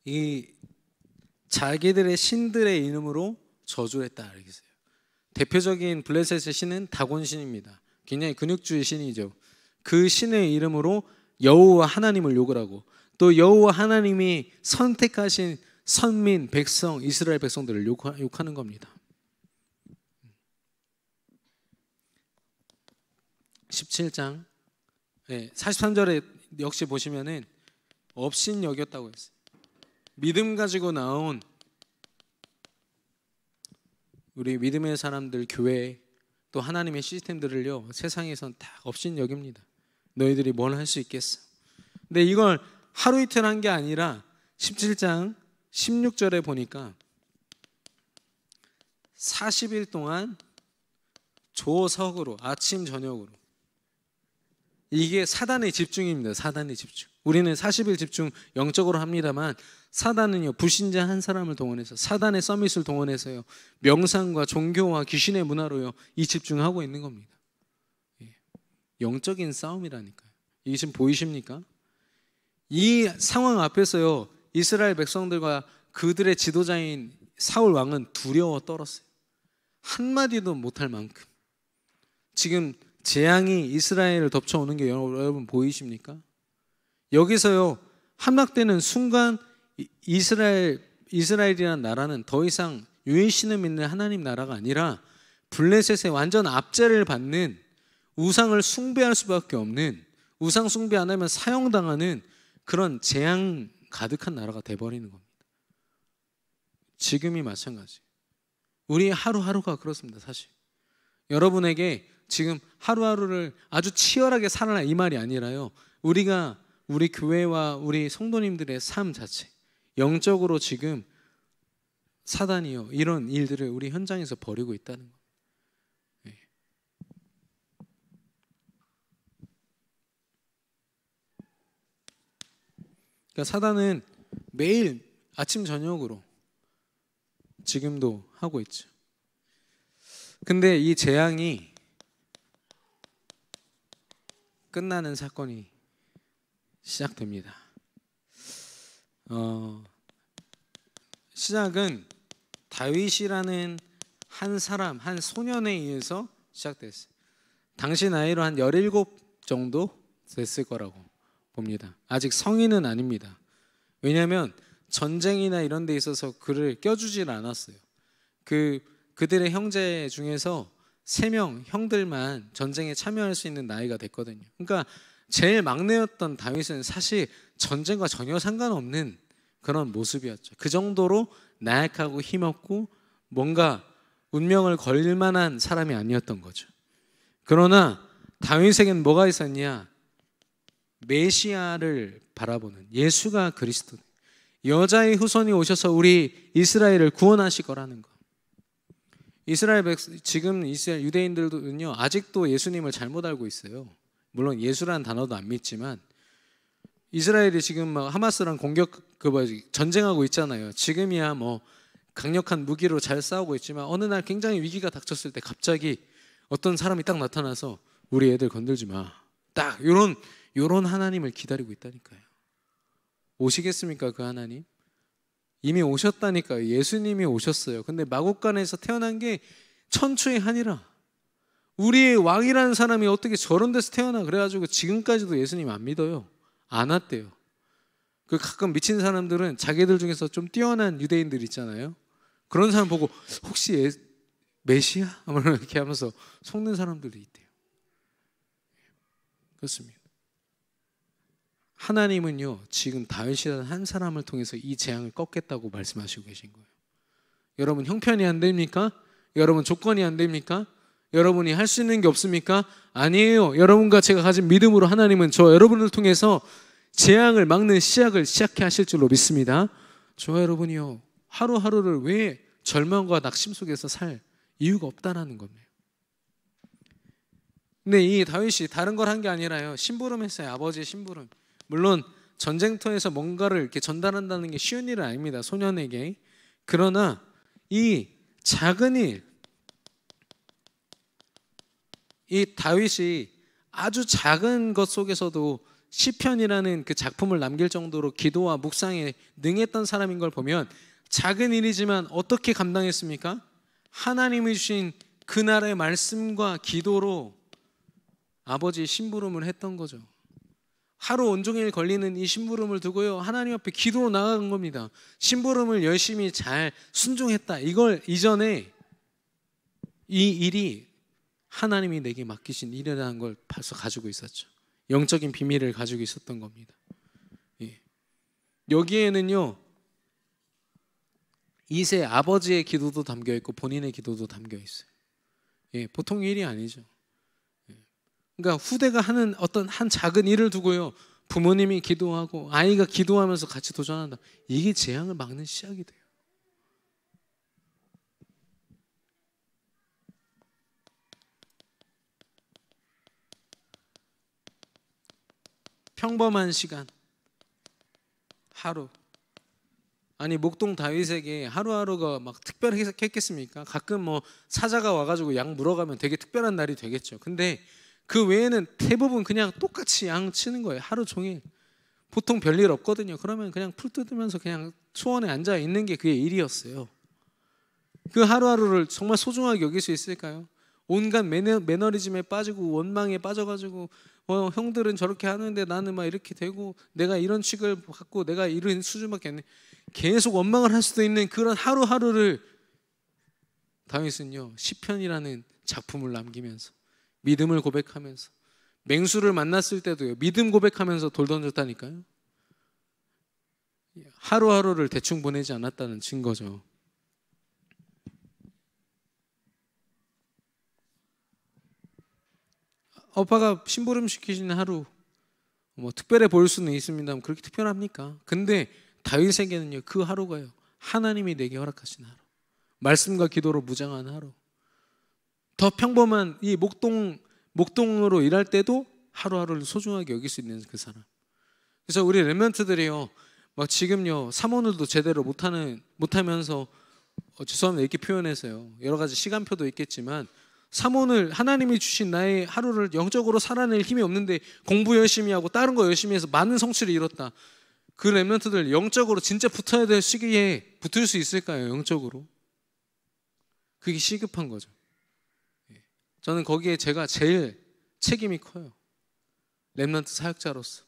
이 자기들의 신들의 이름으로 저주했다 이렇게 써요. 대표적인 블레셋의 신은 다곤신입니다. 굉장히 근육주의 신이죠. 그 신의 이름으로 여호와 하나님을 욕을 하고 또 여호와 하나님이 선택하신 선민 백성 이스라엘 백성들을 욕하는 겁니다. 17장 43절에 역시 보시면은 업신여겼다고 했어요. 믿음 가지고 나온 우리 믿음의 사람들 교회 또 하나님의 시스템들을요 세상에선 다 업신여깁니다. 너희들이 뭘 할 수 있겠어. 근데 이걸 하루 이틀 한 게 아니라 17장 16절에 보니까 40일 동안 조석으로 아침 저녁으로 이게 사단의 집중입니다. 사단의 집중. 우리는 40일 집중 영적으로 합니다만 사단은요 불신자 한 사람을 동원해서 사단의 서밋을 동원해서요 명상과 종교와 귀신의 문화로요 이 집중하고 있는 겁니다. 영적인 싸움이라니까요. 이게 지금 보이십니까? 이 상황 앞에서요 이스라엘 백성들과 그들의 지도자인 사울 왕은 두려워 떨었어요. 한마디도 못할 만큼. 지금 재앙이 이스라엘을 덮쳐오는 게 여러분 보이십니까? 여기서요 함락되는 순간 이스라엘이라는 나라는 더 이상 유일신을 믿는 하나님 나라가 아니라 블레셋의 완전 압제를 받는, 우상을 숭배할 수밖에 없는, 우상 숭배 안 하면 사형당하는 그런 재앙 가득한 나라가 돼버리는 겁니다. 지금이 마찬가지. 우리 하루하루가 그렇습니다. 사실 여러분에게 지금 하루하루를 아주 치열하게 살아라 이 말이 아니라요, 우리 교회와 우리 성도님들의 삶 자체, 영적으로 지금 사단이요 이런 일들을 우리 현장에서 벌이고 있다는 겁니다. 그러니까 사단은 매일 아침 저녁으로 지금도 하고 있죠. 근데 이 재앙이 끝나는 사건이 시작됩니다. 시작은 다윗이라는 한 사람, 한 소년에 의해서 시작됐어요. 당시 나이로 한 17 정도 됐을 거라고 봅니다. 아직 성인은 아닙니다. 왜냐하면 전쟁이나 이런 데 있어서 그를 껴주질 않았어요. 그들의 형제 중에서 3명 형들만 전쟁에 참여할 수 있는 나이가 됐거든요. 그러니까 제일 막내였던 다윗은 사실 전쟁과 전혀 상관없는 그런 모습이었죠. 그 정도로 나약하고 힘없고 뭔가 운명을 걸릴 만한 사람이 아니었던 거죠. 그러나 다윗에게는 뭐가 있었냐? 메시아를 바라보는, 예수가 그리스도, 여자의 후손이 오셔서 우리 이스라엘을 구원하실 거라는 거. 지금 이스라엘 유대인들도요 아직도 예수님을 잘못 알고 있어요. 물론 예수라는 단어도 안 믿지만 이스라엘이 지금 하마스랑 전쟁하고 있잖아요. 지금이야 뭐 강력한 무기로 잘 싸우고 있지만 어느 날 굉장히 위기가 닥쳤을 때 갑자기 어떤 사람이 딱 나타나서 우리 애들 건들지 마, 딱 요런 하나님을 기다리고 있다니까요. 오시겠습니까? 그 하나님 이미 오셨다니까요. 예수님이 오셨어요. 근데 마국간에서 태어난 게 천추의 한이라, 우리의 왕이라는 사람이 어떻게 저런 데서 태어나, 그래가지고 지금까지도 예수님 안 믿어요. 안 왔대요. 그 가끔 미친 사람들은 자기들 중에서 좀 뛰어난 유대인들 있잖아요. 그런 사람 보고 혹시 메시아? 이렇게 하면서 속는 사람들이 있대요. 그렇습니다. 하나님은요 지금 다윗이라는 한 사람을 통해서 이 재앙을 꺾겠다고 말씀하시고 계신 거예요. 여러분 형편이 안 됩니까? 여러분 조건이 안 됩니까? 여러분이 할 수 있는 게 없습니까? 아니에요. 여러분과 제가 가진 믿음으로 하나님은 여러분을 통해서 재앙을 막는 시작을 시작해 하실 줄로 믿습니다. 저와 여러분이요 하루하루를 왜 절망과 낙심 속에서 살 이유가 없다라는 겁니다. 근데 이 다윗이 다른 걸 한 게 아니라요 심부름했어요. 아버지의 심부름. 물론 전쟁터에서 뭔가를 이렇게 전달한다는 게 쉬운 일은 아닙니다, 소년에게. 그러나 이 작은 일, 이 다윗이 아주 작은 것 속에서도 시편이라는 그 작품을 남길 정도로 기도와 묵상에 능했던 사람인 걸 보면 작은 일이지만 어떻게 감당했습니까? 하나님이 주신 그날의 말씀과 기도로 아버지의 심부름을 했던 거죠. 하루 온종일 걸리는 이 심부름을 두고요 하나님 앞에 기도로 나아간 겁니다. 심부름을 열심히 잘 순종했다, 이걸 이전에 이 일이 하나님이 내게 맡기신 일이라는 걸 벌써 가지고 있었죠. 영적인 비밀을 가지고 있었던 겁니다. 여기에는요 이세 아버지의 기도도 담겨 있고 본인의 기도도 담겨 있어요. 보통 일이 아니죠. 그러니까 후대가 하는 어떤 한 작은 일을 두고요 부모님이 기도하고 아이가 기도하면서 같이 도전한다, 이게 재앙을 막는 시작이 돼요. 평범한 시간, 하루. 아니 목동 다윗에게 하루하루가 막 특별했겠습니까? 가끔 뭐 사자가 와가지고 양 물어가면 되게 특별한 날이 되겠죠. 근데 그 외에는 대부분 그냥 똑같이 양 치는 거예요. 하루 종일. 보통 별일 없거든요. 그러면 그냥 풀 뜯으면서 그냥 초원에 앉아 있는 게 그의 일이었어요. 그 하루하루를 정말 소중하게 여길 수 있을까요? 온갖 매너리즘에 빠지고 원망에 빠져가지고 형들은 저렇게 하는데 나는 막 이렇게 되고 내가 이런 취급을 받고 내가 이런 수준밖에 안 돼, 계속 원망을 할 수도 있는 그런 하루하루를 다윗은요 시편이라는 작품을 남기면서 믿음을 고백하면서 맹수를 만났을 때도요 믿음 고백하면서 돌 던졌다니까요. 하루하루를 대충 보내지 않았다는 증거죠. 오빠가 심부름 시키시는 하루 뭐 특별해 보일 수는 있습니다만 그렇게 특별합니까? 근데 다윗에게는요 그 하루가요 하나님이 내게 허락하신 하루, 말씀과 기도로 무장한 하루, 더 평범한 이 목동으로 일할 때도 하루하루를 소중하게 여길 수 있는 그 사람. 그래서 우리 렘넌트들이요 막 지금요 사모늘도 제대로 못하면서 죄송합니다 이렇게 표현해서요 여러 가지 시간표도 있겠지만 사모늘 하나님이 주신 나의 하루를 영적으로 살아낼 힘이 없는데 공부 열심히 하고 다른 거 열심히 해서 많은 성취를 이뤘다. 그 렘넌트들 영적으로 진짜 붙어야 될 시기에 붙을 수 있을까요? 영적으로 그게 시급한 거죠. 저는 거기에 제가 제일 책임이 커요. 렘넌트 사역자로서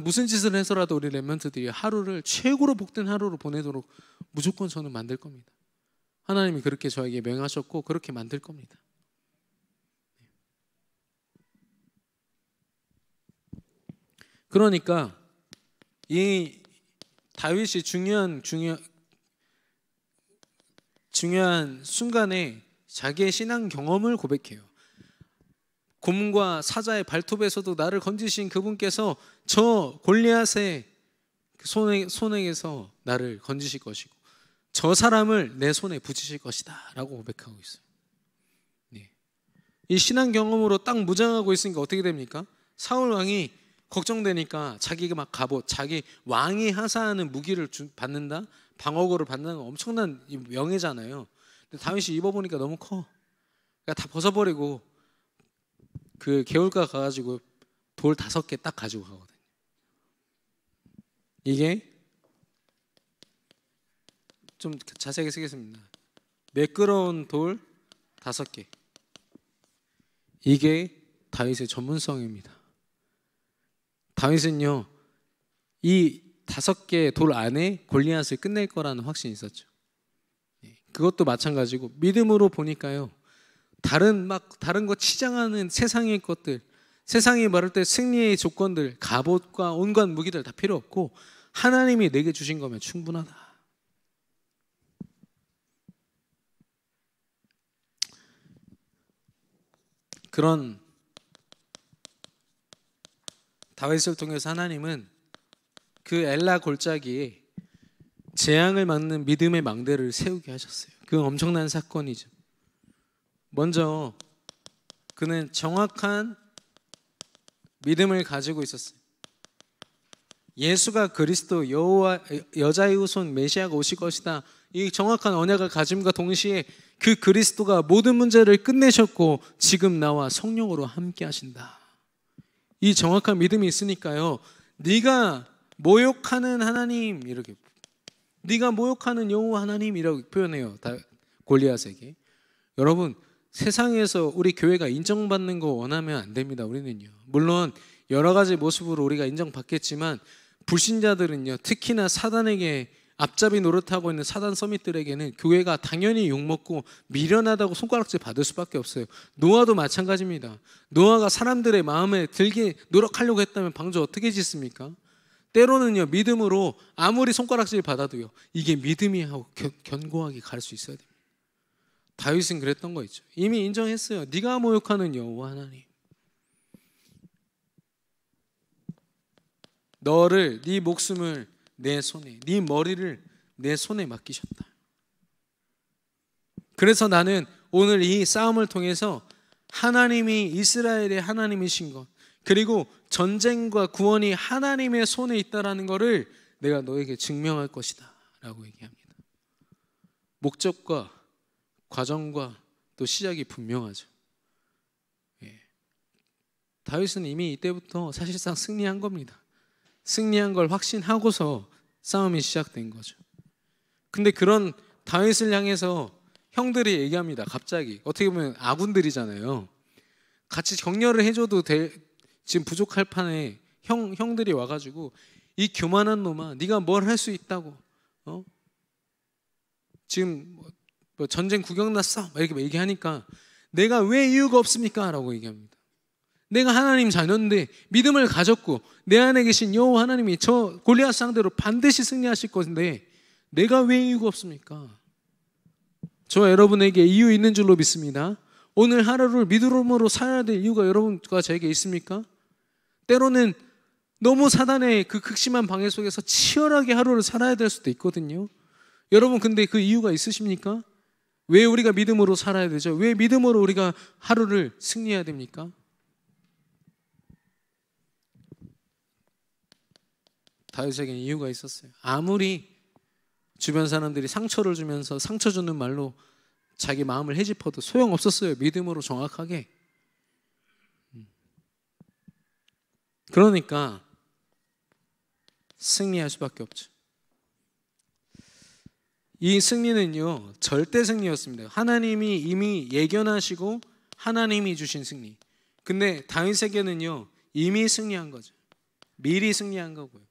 무슨 짓을 해서라도 우리 렘넌트들이 하루를 최고로 복된 하루로 보내도록 무조건 저는 만들 겁니다. 하나님이 그렇게 저에게 명하셨고 그렇게 만들 겁니다. 그러니까 이 다윗이 중요한 순간에 자기의 신앙 경험을 고백해요. 곰과 사자의 발톱에서도 나를 건지신 그분께서 저 골리앗의 손에게서 나를 건지실 것이고 저 사람을 내 손에 붙이실 것이다 라고 고백하고 있어요. 이 신앙 경험으로 딱 무장하고 있으니까 어떻게 됩니까? 사울 왕이 걱정되니까 자기가 막 갑옷, 자기 왕이 하사하는 무기를 받는다, 방어구를 받는 건 엄청난 명예잖아요. 근데 다윗이 입어보니까 너무 커. 그러니까 다 벗어버리고 그 개울가 가가지고 돌 5개 딱 가지고 가거든요. 이게 좀 자세하게 쓰겠습니다. 매끄러운 돌 5개. 이게 다윗의 전문성입니다. 다윗은요 이 5개의 돌 안에 골리앗을 끝낼 거라는 확신이 있었죠. 그것도 마찬가지고 믿음으로 보니까요 다른 거 치장하는 세상의 것들, 세상이 말할 때 승리의 조건들, 갑옷과 온갖 무기들 다 필요 없고 하나님이 내게 주신 거면 충분하다. 그런 다윗을 통해서 하나님은 그 엘라 골짜기에 재앙을 막는 믿음의 망대를 세우게 하셨어요. 그 엄청난 사건이죠. 먼저 그는 정확한 믿음을 가지고 있었어요. 예수가 그리스도 여호와 여자의 후손 메시아가 오실 것이다. 이 정확한 언약을 가짐과 동시에 그 그리스도가 모든 문제를 끝내셨고 지금 나와 성령으로 함께 하신다. 이 정확한 믿음이 있으니까요. 네가 모욕하는 하나님 이렇게 네가 모욕하는 여호와 하나님이라고 표현해요. 골리앗에게. 여러분 세상에서 우리 교회가 인정받는 거 원하면 안 됩니다. 우리는요. 물론 여러 가지 모습으로 우리가 인정받겠지만 불신자들은요. 특히나 사단에게 앞잡이 노릇하고 있는 사단 서밋들에게는 교회가 당연히 욕먹고 미련하다고 손가락질 받을 수밖에 없어요. 노아도 마찬가지입니다. 노아가 사람들의 마음에 들게 노력하려고 했다면 방주 어떻게 짓습니까? 때로는요 믿음으로 아무리 손가락질 받아도요 이게 믿음이 하고 견고하게 갈 수 있어야 됩니다. 다윗은 그랬던 거 있죠. 이미 인정했어요. 네가 모욕하는 여호와 하나님, 너를 네 목숨을 내 손에, 네 머리를 내 손에 맡기셨다. 그래서 나는 오늘 이 싸움을 통해서 하나님이 이스라엘의 하나님이신 것, 그리고 전쟁과 구원이 하나님의 손에 있다라는 것을 내가 너에게 증명할 것이다 라고 얘기합니다. 목적과 과정과 또 시작이 분명하죠. 다윗은 이미 이때부터 사실상 승리한 겁니다. 승리한 걸 확신하고서 싸움이 시작된 거죠. 근데 그런 다윗을 향해서 형들이 얘기합니다. 갑자기 어떻게 보면 아군들이잖아요. 같이 격려를 해줘도 지금 부족할 판에 형들이 와가지고 이 교만한 놈아 네가 뭘 할 수 있다고 지금 뭐 전쟁 구경 났어 이렇게 얘기하니까 내가 왜 이유가 없습니까? 라고 얘기합니다. 내가 하나님 자녀인데 믿음을 가졌고 내 안에 계신 여호와 하나님이 저 골리앗 상대로 반드시 승리하실 것인데 내가 왜 이유가 없습니까? 저와 여러분에게 이유 있는 줄로 믿습니다. 오늘 하루를 믿음으로 살아야 될 이유가 여러분과 저에게 있습니까? 때로는 너무 사단의 그 극심한 방해 속에서 치열하게 하루를 살아야 될 수도 있거든요. 여러분 근데 그 이유가 있으십니까? 왜 우리가 믿음으로 살아야 되죠? 왜 믿음으로 우리가 하루를 승리해야 됩니까? 다윗에게는 이유가 있었어요. 아무리 주변 사람들이 상처를 주면서 상처 주는 말로 자기 마음을 헤집어도 소용없었어요. 믿음으로 정확하게. 그러니까 승리할 수밖에 없죠. 이 승리는요 절대 승리였습니다. 하나님이 이미 예견하시고 하나님이 주신 승리. 근데 다윗에게는요 이미 승리한 거죠. 미리 승리한 거고요.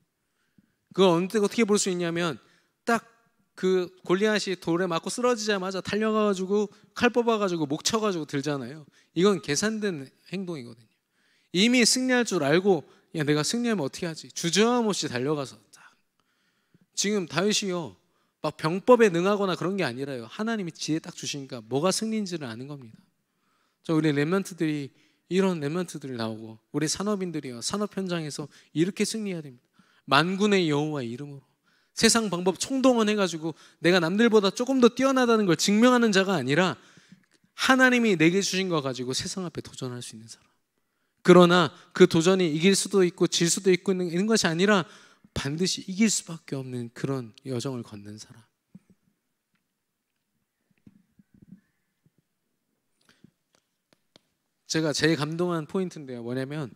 그걸 어떻게 볼 수 있냐면 딱 그 골리앗이 돌에 맞고 쓰러지자마자 달려가가지고 칼 뽑아가지고 목 쳐가지고 들잖아요. 이건 계산된 행동이거든요. 이미 승리할 줄 알고 야 내가 승리하면 어떻게 하지? 주저함없이 달려가서 지금 다윗이요 막 병법에 능하거나 그런 게 아니라요 하나님이 지혜 딱 주시니까 뭐가 승리인지를 아는 겁니다. 우리 랩런트들이 이런 랩런트들이 나오고 우리 산업인들이요 산업 현장에서 이렇게 승리해야 됩니다. 만군의 여호와의 이름으로 세상 방법 총동원해가지고 내가 남들보다 조금 더 뛰어나다는 걸 증명하는 자가 아니라 하나님이 내게 주신 거 가지고 세상 앞에 도전할 수 있는 사람. 그러나 그 도전이 이길 수도 있고 질 수도 있고 있는 것이 아니라 반드시 이길 수밖에 없는 그런 여정을 걷는 사람. 제가 제일 감동한 포인트인데요 뭐냐면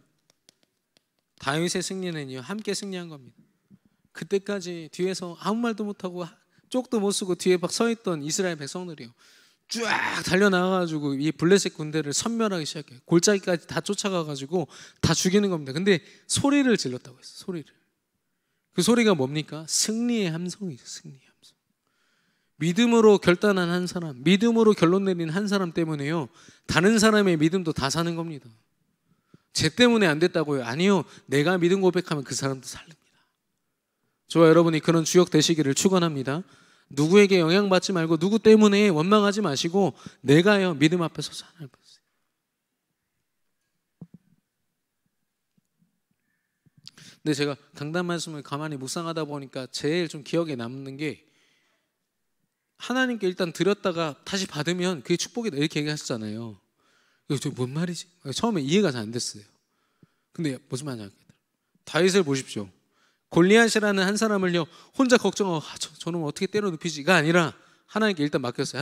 다윗의 승리는요 함께 승리한 겁니다. 그때까지 뒤에서 아무 말도 못하고 쪽도 못 쓰고 뒤에 막 서있던 이스라엘 백성들이요 쫙 달려나가가지고 이 블레셋 군대를 섬멸하기 시작해요. 골짜기까지 다 쫓아가가지고 다 죽이는 겁니다. 근데 소리를 질렀다고 했어요. 소리를. 그 소리가 뭡니까? 승리의 함성이죠. 승리의 함성. 믿음으로 결단한 한 사람, 믿음으로 결론 내린 한 사람 때문에요 다른 사람의 믿음도 다 사는 겁니다. 쟤 때문에 안 됐다고요? 아니요. 내가 믿음 고백하면 그 사람도 살립니다. 저와 여러분이 그런 주역 되시기를 축원합니다. 누구에게 영향받지 말고 누구 때문에 원망하지 마시고 내가요 믿음 앞에 서서 하나님 보세요. 근데 제가 강단 말씀을 가만히 묵상하다 보니까 제일 좀 기억에 남는 게 하나님께 일단 드렸다가 다시 받으면 그게 축복이다 이렇게 얘기하셨잖아요. 이거 뭔 말이지? 처음에 이해가 잘 안 됐어요. 근데 무슨 말인지 알겠다. 다윗을 보십시오. 골리앗이라는 한 사람을요 혼자 걱정하고 저는 어떻게 때려 눕히지가 아니라 하나님께 일단 맡겼어요.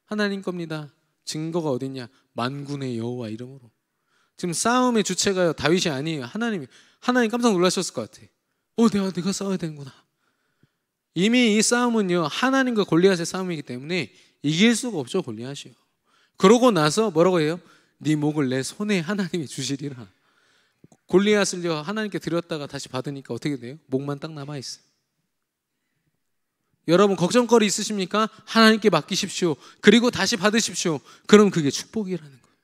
하나님 겁니다. 증거가 어딨냐? 만군의 여호와 이름으로. 지금 싸움의 주체가요 다윗이 아니에요. 하나님 깜짝 놀라셨을 것 같아. 내가 싸워야 되는구나. 이미 이 싸움은요 하나님과 골리앗의 싸움이기 때문에 이길 수가 없죠. 골리앗이요. 그러고 나서 뭐라고 해요? 네 목을 내 손에 하나님이 주시리라. 골리앗을요 하나님께 드렸다가 다시 받으니까 어떻게 돼요? 목만 딱 남아있어요. 여러분 걱정거리 있으십니까? 하나님께 맡기십시오. 그리고 다시 받으십시오. 그럼 그게 축복이라는 거예요.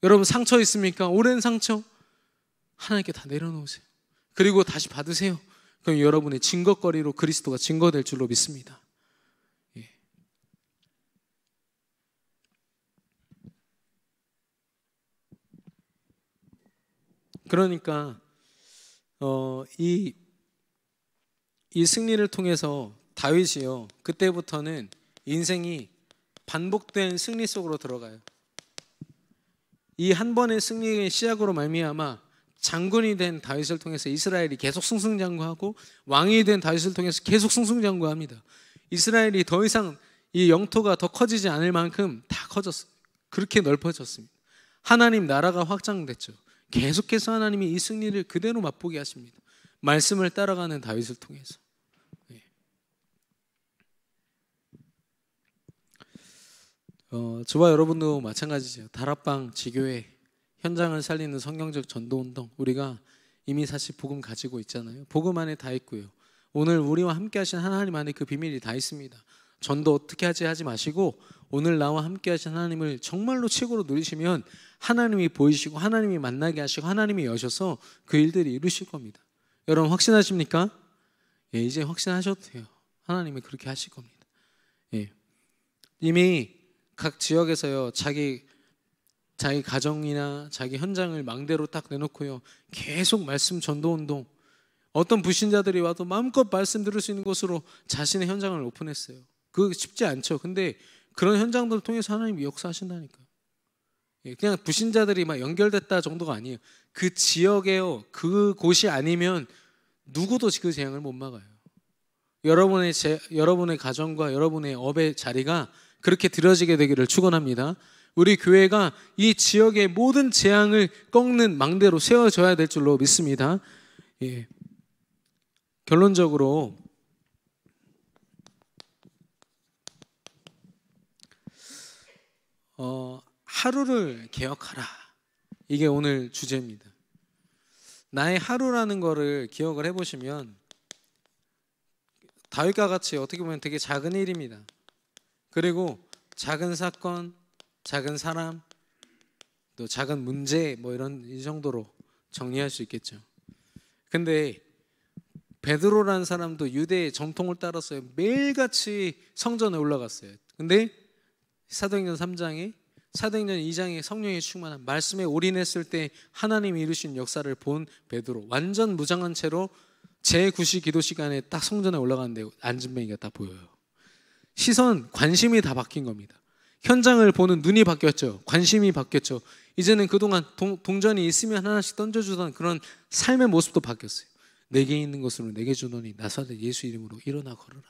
여러분 상처 있습니까? 오랜 상처 하나님께 다 내려놓으세요. 그리고 다시 받으세요. 그럼 여러분의 증거거리로 그리스도가 증거될 줄로 믿습니다. 그러니까 이 승리를 통해서 다윗이요 그때부터는 인생이 반복된 승리 속으로 들어가요. 이 한 번의 승리의 시작으로 말미암아 장군이 된 다윗을 통해서 이스라엘이 계속 승승장구하고 왕이 된 다윗을 통해서 계속 승승장구합니다. 이스라엘이 더 이상 이 영토가 더 커지지 않을 만큼 다 커졌어요. 그렇게 넓어졌습니다. 하나님 나라가 확장됐죠. 계속해서 하나님이 이 승리를 그대로 맛보게 하십니다. 말씀을 따라가는 다윗을 통해서. 저와 여러분도 마찬가지죠. 다락방 지교회 현장을 살리는 성경적 전도운동 우리가 이미 사실 복음 가지고 있잖아요. 복음 안에 다 있고요. 오늘 우리와 함께 하신 하나님 안에 그 비밀이 다 있습니다. 전도 어떻게 하지 마시고 오늘 나와 함께 하신 하나님을 정말로 최고로 누리시면 하나님이 보이시고 하나님이 만나게 하시고 하나님이 여셔서 그 일들이 이루실 겁니다. 여러분 확신하십니까? 예, 이제 확신하셔도 돼요. 하나님이 그렇게 하실 겁니다. 예. 이미 각 지역에서요 자기 가정이나 자기 현장을 망대로 딱 내놓고요 계속 말씀 전도 운동, 어떤 불신자들이 와도 마음껏 말씀 들을 수 있는 곳으로 자신의 현장을 오픈했어요. 그거 쉽지 않죠. 근데 그런 현장들을 통해서 하나님이 역사하신다니까요. 그냥 불신자들이 막 연결됐다 정도가 아니에요. 그 지역에요, 그 곳이 아니면 누구도 그 재앙을 못 막아요. 여러분의 가정과 여러분의 업의 자리가 그렇게 드려지게 되기를 축원합니다. 우리 교회가 이 지역의 모든 재앙을 꺾는 망대로 세워져야 될 줄로 믿습니다. 예. 결론적으로 하루를 기억하라. 이게 오늘 주제입니다. 나의 하루라는 거를 기억을 해보시면 다윗과 같이 어떻게 보면 되게 작은 일입니다. 그리고 작은 사건, 작은 사람, 또 작은 문제 뭐 이 정도로 정리할 수 있겠죠. 근데 베드로라는 사람도 유대의 전통을 따라서 매일같이 성전에 올라갔어요. 근데 사도행전 3장에 사도행전 2장에 성령의 충만한 말씀에 올인했을 때 하나님이 이루신 역사를 본 베드로, 완전 무장한 채로 제9시 기도 시간에 딱 성전에 올라가는데 안진뱅이가 딱 보여요. 시선, 관심이 다 바뀐 겁니다. 현장을 보는 눈이 바뀌었죠. 관심이 바뀌었죠. 이제는 그동안 동전이 있으면 하나씩 던져주던 그런 삶의 모습도 바뀌었어요. 내게 있는 것으로 내게 주노니 나사렛 예수 이름으로 일어나 걸으라.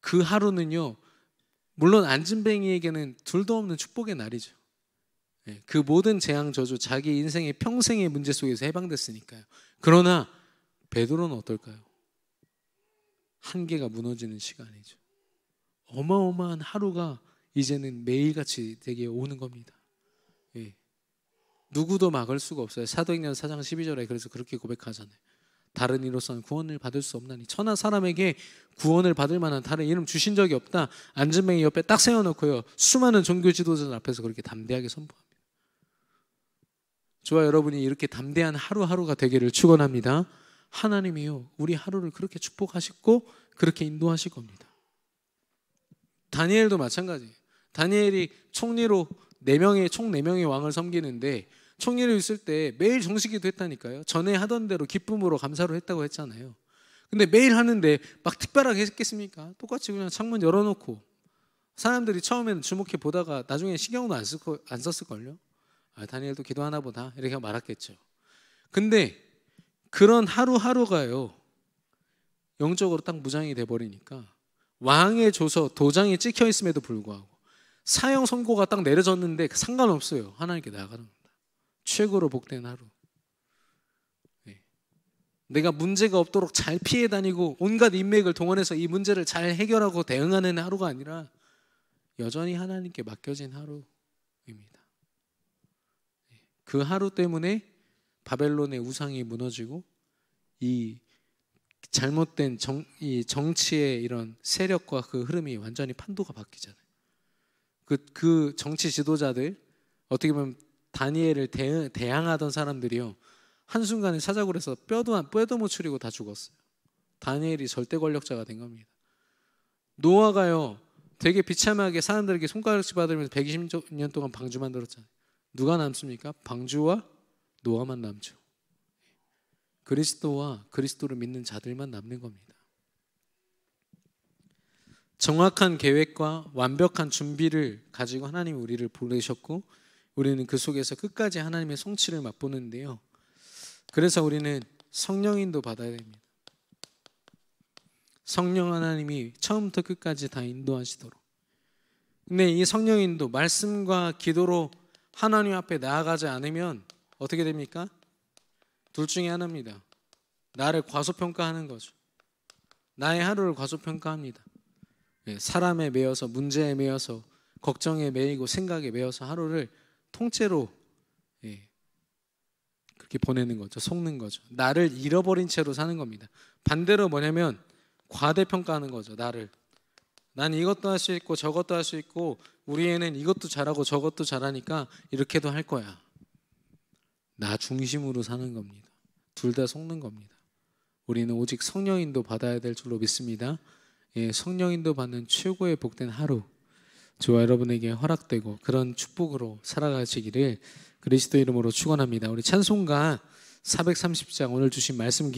그 하루는요, 물론 안진뱅이에게는 둘도 없는 축복의 날이죠. 그 모든 재앙 저주, 자기 인생의 평생의 문제 속에서 해방됐으니까요. 그러나 베드로는 어떨까요? 한계가 무너지는 시간이죠. 어마어마한 하루가 이제는 매일같이 되게 오는 겁니다. 예. 누구도 막을 수가 없어요. 사도행전 4장 12절에 그래서 그렇게 고백하잖아요. 다른 이로서는 구원을 받을 수 없나니 천하 사람에게 구원을 받을 만한 다른 이름 주신 적이 없다. 안진뱅이 옆에 딱 세워놓고요, 수많은 종교 지도자들 앞에서 그렇게 담대하게 선포합니다. 저와 여러분이 이렇게 담대한 하루하루가 되기를 축원합니다. 하나님이요, 우리 하루를 그렇게 축복하시고 그렇게 인도하실 겁니다. 다니엘도 마찬가지예요. 다니엘이 총리로 총 4명의 왕을 섬기는데 총리로 있을 때 매일 정식기도 했다니까요. 전에 하던 대로 기쁨으로 감사로 했다고 했잖아요. 근데 매일 하는데 막 특별하게 했겠습니까? 똑같이 그냥 창문 열어놓고 사람들이 처음에는 주목해 보다가 나중에 신경도 안 썼을걸요. 다니엘도 기도하나 보다 이렇게 말았겠죠. 근데 그런 하루하루가요, 영적으로 딱 무장이 돼버리니까 왕의 조서 도장이 찍혀 있음에도 불구하고 사형 선고가 딱 내려졌는데 상관없어요. 하나님께 나아가는 겁니다. 최고로 복된 하루. 내가 문제가 없도록 잘 피해 다니고 온갖 인맥을 동원해서 이 문제를 잘 해결하고 대응하는 하루가 아니라 여전히 하나님께 맡겨진 하루입니다. 그 하루 때문에 바벨론의 우상이 무너지고 이 잘못된 이 정치의 이런 세력과 그 흐름이 완전히 판도가 바뀌잖아요. 그 정치 지도자들, 어떻게 보면 다니엘을 대항하던 사람들이요, 한순간에 사자굴 에서 뼈도 못 추리고 다 죽었어요. 다니엘이 절대 권력자가 된 겁니다. 노아가요, 되게 비참하게 사람들에게 손가락질 받으면서 120년 동안 방주 만들었잖아요. 누가 남습니까? 방주와 노아만 남죠. 그리스도와 그리스도를 믿는 자들만 남는 겁니다. 정확한 계획과 완벽한 준비를 가지고 하나님이 우리를 부르셨고 우리는 그 속에서 끝까지 하나님의 성취를 맛보는데요, 그래서 우리는 성령인도 받아야 됩니다. 성령 하나님이 처음부터 끝까지 다 인도하시도록. 근데 이 성령인도 말씀과 기도로 하나님 앞에 나아가지 않으면 어떻게 됩니까? 둘 중에 하나입니다. 나를 과소평가하는 거죠. 나의 하루를 과소평가합니다. 사람에 매여서, 문제에 매여서, 걱정에 매이고 생각에 매여서 하루를 통째로 그렇게 보내는 거죠. 속는 거죠. 나를 잃어버린 채로 사는 겁니다. 반대로 뭐냐면 과대평가하는 거죠. 나를 난 이것도 할 수 있고 저것도 할 수 있고 우리 애는 이것도 잘하고 저것도 잘하니까 이렇게도 할 거야. 나 중심으로 사는 겁니다. 둘 다 속는 겁니다. 우리는 오직 성령인도 받아야 될 줄로 믿습니다. 예, 성령인도 받는 최고의 복된 하루, 저와 여러분에게 허락되고 그런 축복으로 살아가시기를 그리스도 이름으로 축원합니다. 우리 찬송가 430장 오늘 주신 말씀